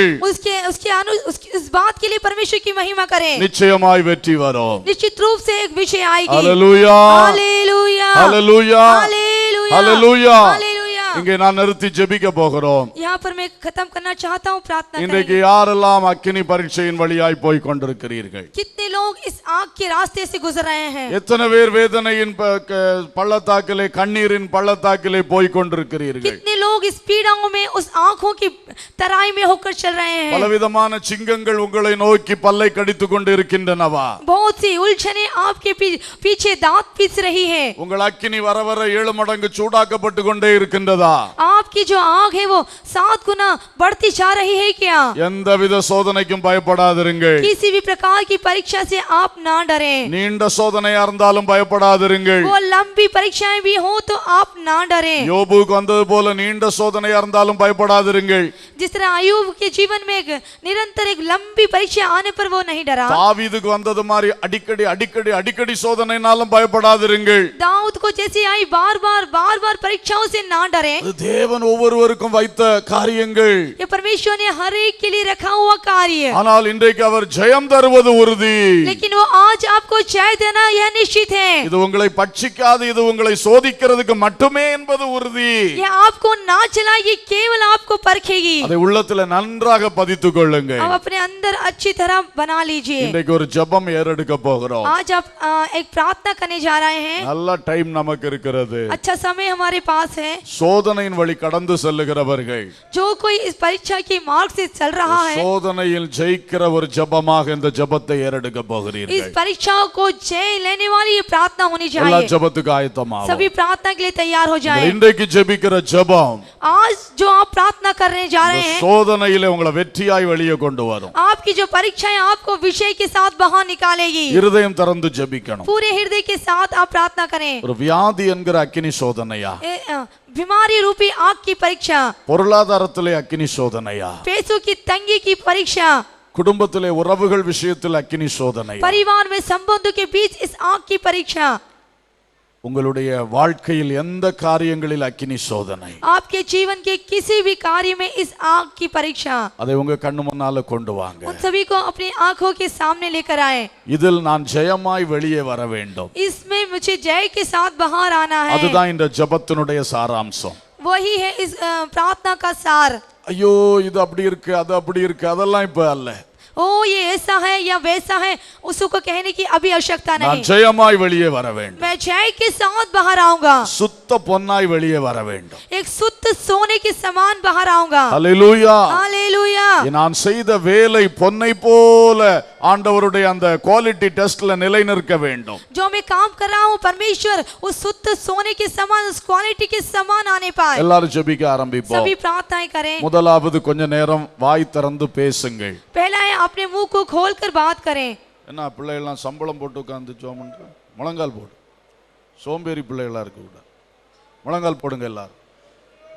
इस बात के लिए परमेश्वर की महिमा करें, நிச்சயமாய் வெற்றி வரும். निश्चित रूप से एक विजय आएगी। ஹல்லேலூயா. हालेलुया। ஹல்லேலூயா. हालेलुया। ஹல்லேலூயா. हालेलुया। இங்கே நான் நிறுத்தி ஜெபிக்க போகிறோம். यहाँ पर मैं खत्म करना चाहता हूँ, प्रार्थना இன்றைக்கு करेंगे। யாரெல்லாம் அக்கினி பரீட்சையின் வழியாய் போய் கொண்டிருக்கிறீர்கள்? कितने लोग इस आग के रास्ते से गुजर रहे हैं? எத்தனை பேர் வேதனையின் பள்ளத்தாக்கிலே கண்ணீரின் பள்ளத்தாக்கிலே போய் கொண்டிருக்கிறீர்கள்? कितने लोग इस पीड़ाओं में उस आंखों की तराई में होकर चल रहे हैं? பலவிதமான சிங்கங்கள் உங்களை நோக்கி பல்லை கடித்துக் கொண்டு இருக்கின்றனவா? बहुत सी उलझने आपके पीछे दांत पीस रही है। உங்கள் அக்கினி வர வர 7 மடங்கு சூடாக்கப்பட்டு கொண்டே இருக்கின்றதா? आपकी जो आग है वो 7 गुना बढ़ती जा रही है क्या? எந்தவித சோதனைக்கும் பயப்படாதிருங்கள். किसी भी प्रकार की परीक्षा से आप ना डरें। நீண்ட சோதனையா இருந்தாலும் பயப்படாதிருங்கள். वो लंबी परीक्षाएं भी हो तो आप ना डरें। யோபுக்கு வந்தது போல நீண்ட சோதனையா இருந்தாலும் பயப்படாதிருங்கள். जिस तरह अय्यूब के जीवन में एक निरंतर एक लंबी परीक्षा आने पर वो नहीं डरा, தாவீதுக்கு வந்தது மாதிரி அடிக்கடி அடிக்கடி அடிக்கடி சோதனைனாலும் பயப்படாதிருங்கள். दाऊद को जैसे आई बार बार परीक्षाओं से ना डरे। அது தேவன் ஒவ்வொருவருக்கும் வைத்த காரியங்கள். ये परमेश्वर ने हर एक के लिए रखा हुआ कार्य, ஆனால் இன்றைக்கு அவர் ஜெயம் தருவது உறுதி. लेकिन वो आज आपको जय देना यह निश्चित है। இது உங்களை பட்சிக்காது, இது உங்களை சோதிக்கிறதுக்கு மட்டுமே என்பது உறுதி. ये आपको ना चला, ये केवल आपको परखेगी। அதை உள்ளத்துல நன்றாக பதித்துக் கொள்ளுங்க. अब अपने अंदर अच्छी तरह बना लीजिए। இன்றைக்கு ஒரு ஜெபம் ஏறெடுக்க போகிறோம். आज आप एक प्रार्थना करने जा रहे हैं। நல்ல டைம் நமக்கு இருக்கிறது. अच्छा समय हमारे पास है। சோதனையின் வழி கடந்து செல்லுகிறவர்கள், जो कोई इस परीक्षा के मार्ग से चल रहा है, சோதனையில் ஜெயிக்கிற ஒரு ஜெபமாக இந்த ஜெபத்தை ஏறெடுக்க इस போகிறீர்கள். परीक्षाओं को जय लेने वाली ये प्रार्थना होनी எல்லா चाहिए। ஜெபத்துக்கு ஆயத்தமாகும். सभी प्रार्थना के लिए तैयार हो जाएं। இன்றைக்கு ஜெபிக்கிற ஜெபம் आज जो आप प्रार्थना करने जा रहे हैं, சோதனையிலே உங்களை வெற்றியாய் வெளியே கொண்டு வரும். आपकी जो परीक्षाएं आपको विषय के साथ बाहर निकालेगी। இருதயம் திறந்து ஜெபிக்கணும். पूरे हृदय के साथ आप प्रार्थना करें। ஒரு வியாதி என்கிற அக்கினி சோதனையா, बीमारी रूपी आग की परीक्षा, பொருளாதாரத்திலே அக்கினி சோதனையா, पैसों की तंगी की परीक्षा, குடும்பத்திலே உறவுகள் விஷயத்தில் அக்கினி சோதனையா, परिवार में संबंधों के बीच इस आग की परीक्षा, உங்களுடைய வாழ்க்கையில் எந்த காரியங்களில் அக்கினி சோதனை, आपके जीवन के किसी भी कार्य में इस आग की परीक्षा, அதை உங்க கண்ணு முன்னால கொண்டு வாங்க. उन सभी को अपनी आंखों के सामने लेकर आए। இதில் நான் ஜெயமாய் வெளியே வர வேண்டும். इसमें मुझे जय के साथ बाहर आना है। அதுதான் இந்த ஜெபத்தினுடைய சாராம்சம். वही है इस प्रार्थना का सार। ஐயோ இது அப்படி இருக்கு, அது அப்படி இருக்கு, அதெல்லாம் இப்ப அல்ல. ओ ये ऐसा है या वैसा है, उसको कहने की अभी आवश्यकता நான் नहीं। ஜெயமாய் வெளியே வர வேண்டும். मैं जय के साथ बाहर आऊंगा, சுத்த பொன்னாய் வெளியே வர வேண்டும். एक शुद्ध सोने के समान बाहर आऊंगा। ஹல்லேலூயா. हालेलुया। நான் செய்த வேலை பொன்னை போல ஆண்டவருடைய அந்த குவாலிட்டி டெஸ்ட்ல நிலைநிற்க வேண்டும். जो मैं काम कर रहा हूँ, परमेश्वर उस शुद्ध सोने के समान, उस क्वालिटी के समान आने पाए। எல்லாரும் ஜெபிக்க ஆரம்பிப்போம். सभी प्रार्थनाएं करें। முதலாவது கொஞ்ச நேரம் வாய் திறந்து பேசுங்கள். पहला है अपने मुंह को खोलकर बात करें। என்ன பிள்ளைகள்லாம் சம்பளம் போட்டு உட்கார்ந்து ஜோமன்ற முழங்கால் போடு. சோம்பேறி பிள்ளைகளா இருக்கு கூட முழங்கால் போடுங்க எல்லாரும்.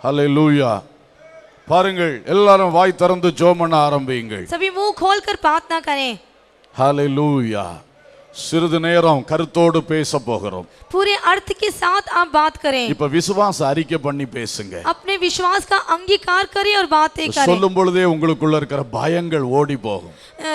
ஹல்லேலூயா. பாருங்கள் எல்லாரும் வாய் திறந்து ஜெபம் பண்ண ஆரம்பியுங்கள். सभी मुंह खोलकर प्रार्थना करें। ஹல்லேலூயா. சிறிது நேரம் கருத்தோடு பேச போகிறோம். पूरे अर्थ के साथ आप बात करें। இப்ப விசுவாச அறிக்கை பண்ணி பேசுங்க. अपने विश्वास का अंगीकार करें और बातें करें। சொல்லும் பொழுதே உங்களுக்குள்ள இருக்கிற பயங்கள் ஓடி போகும்.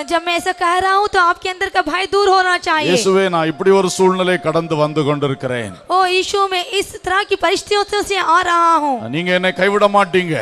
जब मैं ऐसा कह रहा हूँ तो आपके अंदर का भय दूर होना चाहिए। இயேசுவே நான் இப்படி ஒரு சூழ்நிலை கடந்து வந்து கொண்டிருக்கிறேன். ओ यीशु, मैं इस तरह की परिस्थितियों से आ रहा हूँ। நீங்க என்னை கைவிட மாட்டீங்க.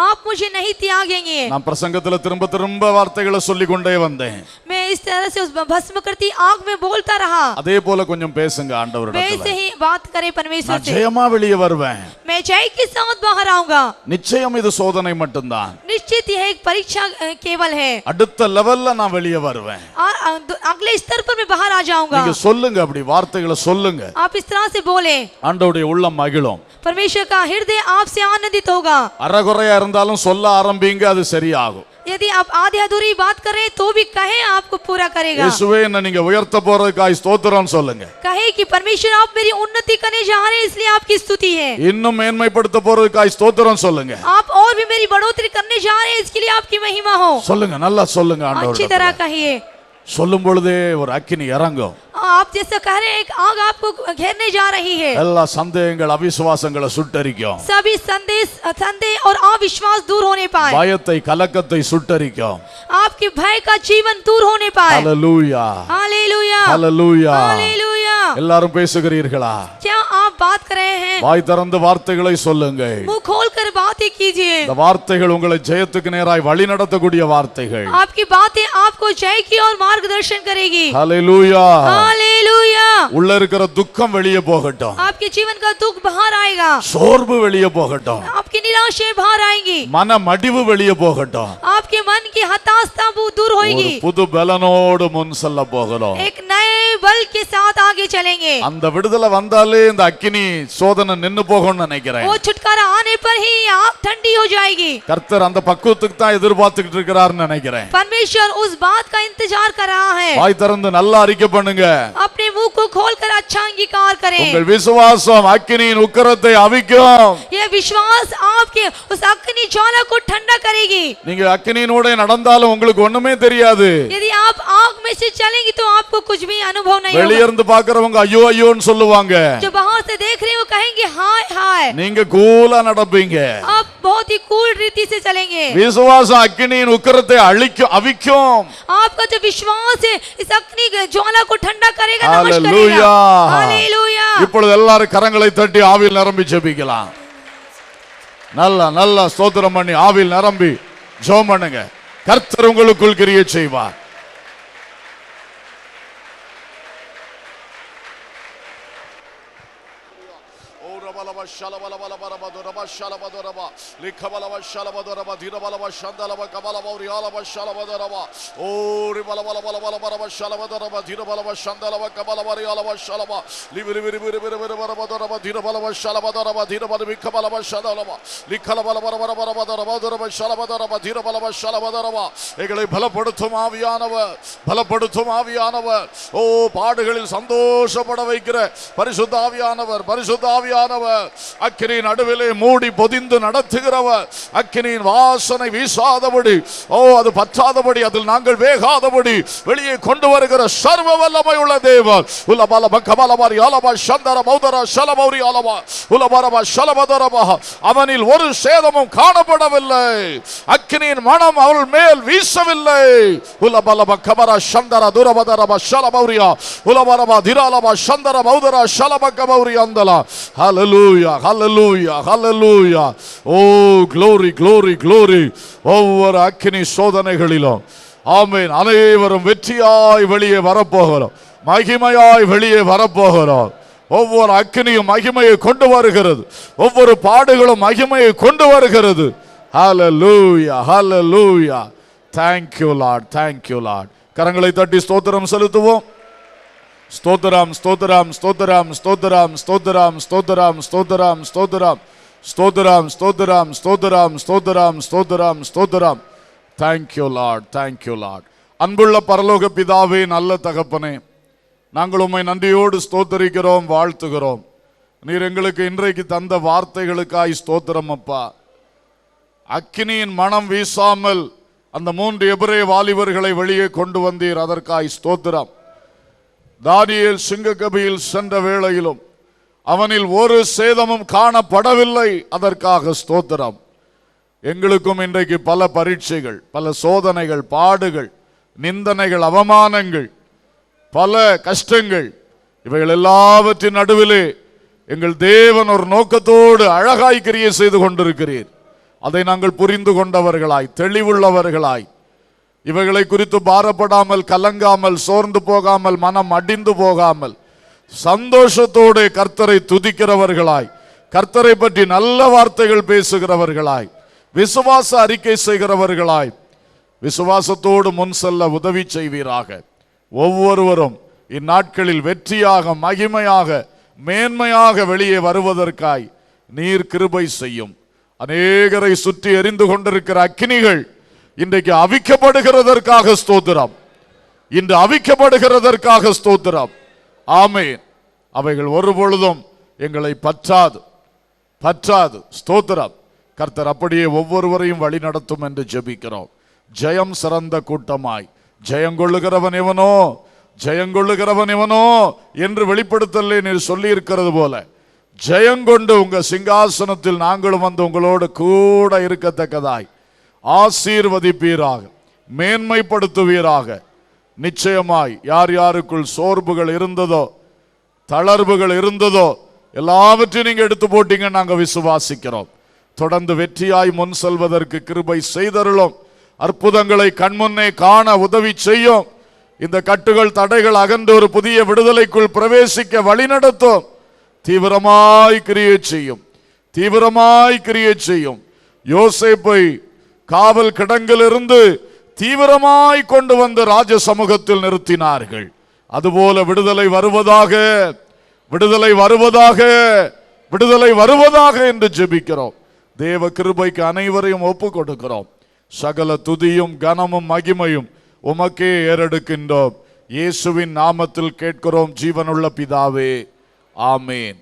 आप मुझे नहीं त्यागेंगे। நான் பிரசங்கத்துல திரும்ப திரும்ப வார்த்தைகளை சொல்லி கொண்டே வந்தேன். मैं इस तरह से उस भस्म करती आग में बोलता रहा। அதே போல கொஞ்சம் பேசுங்க ஆண்டவரிடத்துல. वैसे ही बात करें परमेश्वर நான் से। ஜெயமா வெளியே வருவேன். मैं जय के साथ बाहर आऊंगा। நிச்சயம் இது சோதனை மட்டும்தான். निश्चित यह एक परीक्षा केवल है। அடுத்த லெவல்ல நான் வெளியே வருவேன். और अगले स्तर पर मैं बाहर आ जाऊंगा। நீங்க சொல்லுங்க, அப்படி வார்த்தைகளை சொல்லுங்க. आप इस तरह से बोले, ஆண்டவருடைய உள்ளம் மகிழும். परमेश्वर का हृदय आपसे आनंदित होगा। அறகுறையா இருந்தாலும் சொல்ல ஆரம்பிங்க, அது சரியாகும். यदि आप आधी अधूरी बात करें तो भी कहे, आपको पूरा करेगा। இயேசுவே என்ன நீங்க உயர்த்த போறதுக்காய் ஸ்தோத்திரம் சொல்லுங்க. कहे कि परमेश्वर आप मेरी उन्नति करने जा रहे हैं, इसलिए आपकी स्तुति है। இன்னும் மேன்மைப்படுத்த போறதுக்காய் ஸ்தோத்திரம் சொல்லுங்க. आप और भी मेरी बढ़ोतरी करने जा रहे हैं, इसके लिए आपकी महिमा हो। சொல்லுங்க, நல்லா சொல்லுங்க अच्छी ஆண்டவரிடத்துல. तरह कहिए। சொல்லும் பொழுதே ஒரு அக்கினி இறங்கும். आप जैसा कह रहे हैं, एक आग आपको घेरने जा रही है। எல்லா சந்தேகங்கள் அவிசுவாசங்களை சுட்டரிக்கும். सभी संदेह और अविश्वास दूर होने पाए। பயத்தை கலக்கத்தை சுட்டரிக்கும். आपके भय का जीवन दूर होने पाए। ஹல்லேலூயா. हालेलुया। ஹல்லேலூயா. हालेलुया। எல்லாரும் பேசுகிறீர்களா? क्या आप बात कर रहे हैं? வாய் திறந்து வார்த்தைகளை சொல்லுங்கள். मुंह खोलकर बातें कीजिए। இந்த வார்த்தைகள் உங்களை ஜெயத்துக்கு நேராய் வழி நடத்தக்கூடிய வார்த்தைகள். आपकी बातें आपको जय की और मार्गदर्शन करेगी। ஹல்லேலூயா. हालेलुया। உள்ள இருக்கிற துக்கம் வெளியே போகட்டும். आपके जीवन का दुख बाहर आएगा। சோர்வு வெளியே போகட்டும். आपकी निराशा बाहर आएंगी। மன மடிவு வெளியே போகட்டும். आपके मन की हताशा दूर ஒரு होगी। புது பலனோடு முன் செல்ல போகிறோம். एक नए बल के साथ आगे चलेंगे। அந்த விடுதலை வந்தாலே இந்த அக்கினி சோதனை நின்னு போகும்னு நினைக்கிறேன். वो छुटकारा आने पर ही आग ठंडी हो जाएगी। கர்த்தர் அந்த பக்குவத்துக்கு தான் எதிர்பார்த்துக்கிட்டு இருக்கிறார்னு நினைக்கிறேன். परमेश्वर उस बात का इंतजार कर रहा है। வாய் திறந்து நல்லா அறிக்கை பண்ணுங்க. अपने मुंह को खोलकर अच्छा अंगीकार करें। உங்கள் விசுவாசம் அக்கினியின் உக்கிரத்தை அவிக்கும். ये विश्वास आपके उस अग्नि ज्वाला को ठंडा करेगी। நீங்க அக்கினியோட நடந்தாலும் உங்களுக்கு ஒண்ணுமே தெரியாது. यदि आप आग में से चलेंगे तो आपको कुछ भी अनुभव नहीं होगा। வெளியிருந்து பார்க்கறவங்க ஐயோ ஐயோன்னு சொல்லுவாங்க. जो बाहर से देख रहे हैं वो कहेंगे हाय हाय। நீங்க கூலா நடப்பீங்க. आप बहुत ही कूल रीति से चलेंगे। விசுவாசம் அக்கினியின் உக்கிரத்தை அவிக்கும். आपका जो विश्वास है इस अग्नि ज्वाला को ठंडा करेगा, नष्ट हालेलुया, करेगा। हालेलुया। இப்பொழுது எல்லாரும் கரங்களை தட்டி ஆவியில் நிரம்பி ஜெபிக்கலாம். நல்ல ஸ்தோத்திரம் பண்ணி ஆவியில் நிரம்பி ஜெபம் பண்ணுங்க. கர்த்தர் உங்களுக்குள் கிரியை செய்வார். எங்களை பலப்படுத்தும் ஆவியானவர், ஓ பாடுகளில் சந்தோஷப்பட வைக்கிற பரிசுத்த ஆவியானவர், அக்கினியின் நடுவிலே மூடி பொதிந்து நடத்துகிறவர், அக்கினியின் வாசனை வீசாதபடி, ஓ அது பற்றாதபடி, அதில் நாங்கள் வேகாதபடி வெளியே கொண்டு வருகிற சர்வ வல்லமை உள்ள தேவன். அவனில் ஒரு சேதமும் காணப்படவில்லை. அக்கினியின் மனம் அவள் மேல் வீசவில்லை. Hallelujah, hallelujah, hallelujah. Oh, glory, glory, glory. ஒவ்வொரு அக்கினி சோதனைகளிலும் ஆமென் அனைவரும் வெற்றியாய் வெளியே வரப்போகிறோம், மகிமையாய் வெளியே வரப்போகிறோம். ஒவ்வொரு அக்கினியும் மகிமையை கொண்டு வருகிறது, ஒவ்வொரு பாடுகளும் மகிமையை கொண்டு வருகிறது. Hallelujah, hallelujah. Thank you Lord, thank you Lord. கரங்களை தட்டி ஸ்தோத்திரம் செலுத்துவோம். ஸ்தோத்திரம் ஸ்தோத்திரம் ஸ்தோத்திரம் ஸ்தோத்திரம் ஸ்தோத்திரம் ஸ்தோத்திரம் ஸ்தோத்திரம் ஸ்தோத்திரம் ஸ்தோத்திரம் ஸ்தோத்திரம் ஸ்தோத்திரம் ஸ்தோத்திரம் ஸ்தோத்திரம் ஸ்தோத்திரம். Thank you Lord, thank you Lord. அன்புள்ள பரலோக பிதாவே, நல்ல தகப்பனே, நாங்கள் உம்மை நன்றியோடு ஸ்தோத்தரிக்கிறோம், வாழ்த்துகிறோம். நீர் எங்களுக்கு இன்றைக்கு தந்த வார்த்தைகளுக்காய் ஸ்தோத்திரம் அப்பா. அக்கினியின் மனம் வீசாமல் அந்த 3 எபிரேய வாலிபர்களை வெளியே கொண்டு வந்தீர், அதற்காய் ஸ்தோத்திரம். தானியேல் சிங்கக்கபியில் சென்ற வேளையிலும் அவனில் ஒரு சேதமும் காணப்படவில்லை, அதற்காக ஸ்தோத்திரம். எங்களுக்கும் இன்றைக்கு பல பரீட்சைகள், பல சோதனைகள், பாடுகள், நிந்தனைகள், அவமானங்கள், பல கஷ்டங்கள், இவைகள் எல்லாவற்றின் நடுவிலே எங்கள் தேவன் ஒரு நோக்கத்தோடு அழகாய் கிரியை செய்து கொண்டிருக்கிறீர். அதை நாங்கள் புரிந்து கொண்டவர்களாய், தெளிவுள்ளவர்களாய், இவைகளை குறித்து பாரப்படாமல், கலங்காமல், சோர்ந்து போகாமல், மனம் அடிந்து போகாமல், சந்தோஷத்தோடு கர்த்தரை துதிக்கிறவர்களாய், கர்த்தரை பற்றி நல்ல வார்த்தைகள் பேசுகிறவர்களாய், விசுவாச அறிக்கை செய்கிறவர்களாய், விசுவாசத்தோடு முன் செல்ல உதவி செய்வீராக. ஒவ்வொருவரும் இந்நாட்களில் வெற்றியாக, மகிமையாக, மேன்மையாக வெளியே வருவதற்காய் நீர் கிருபை செய்யும். அநேகரை சுற்றி எரிந்து கொண்டிருக்கிற அக்கினிகள் இன்றைக்கு அவிக்கப்படுகிறதற்காக ஸ்தோத்திரம். இன்று அவிக்கப்படுகிறதற்காக ஸ்தோத்திரம். ஆமென். அவைகள் ஒருபொழுதும் எங்களை பற்றாது. ஸ்தோத்திரம். கர்த்தர் அப்படியே ஒவ்வொருவரையும் வழி நடத்தும் என்று ஜெபிக்கிறோம். ஜெயம் சிறந்த கூட்டமாய், ஜெயங்கொள்ளுகிறவன் எவனோ, ஜெயங்கொள்ளுகிறவன் எவனோ என்று வெளிப்படுத்தலே நீர் சொல்லி இருக்கிறது போல, ஜெயங்கொண்டு உங்க சிங்காசனத்தில் நாங்களும் வந்து உங்களோடு கூட இருக்கத்தக்கதாய் ஆசீர்வதிப்பீராக, மேன்மைப்படுத்துவீராக. நிச்சயமாய் யார் யாருக்குள் சோர்வுகள் இருந்ததோ, தளர்வுகள் இருந்ததோ, எல்லாவற்றையும் நீங்க எடுத்து போட்டீங்க, நாங்க விசுவாசிக்கிறோம். தொடர்ந்து வெற்றியாய் முன் செல்வதற்கு கிருபை செய்தருளும். அற்புதங்களை கண்முன்னே காண உதவி செய்யும். இந்த கட்டுகள், தடைகள் அகன்று ஒரு புதிய விடுதலைக்குள் பிரவேசிக்க வழிநடத்தும். தீவிரமாய் கிரியை செய்யும், தீவிரமாய் கிரியை செய்யும். யோசேப்பை காவல் கிடங்கிலிருந்து தீவிரமாய் கொண்டு வந்து ராஜ சமூகத்தில் நிறுத்தினார்கள். அதுபோல விடுதலை வருவதாக, விடுதலை வருவதாக, விடுதலை வருவதாக என்று ஜெபிக்கிறோம். தேவ கிருபைக்கு அனைவரையும் ஒப்பு கொடுக்கிறோம். சகல துதியும் கனமும் மகிமையும் உமக்கே ஏறெடுக்கின்றோம். இயேசுவின் நாமத்தில் கேட்கிறோம் ஜீவனுள்ள பிதாவே, ஆமேன்.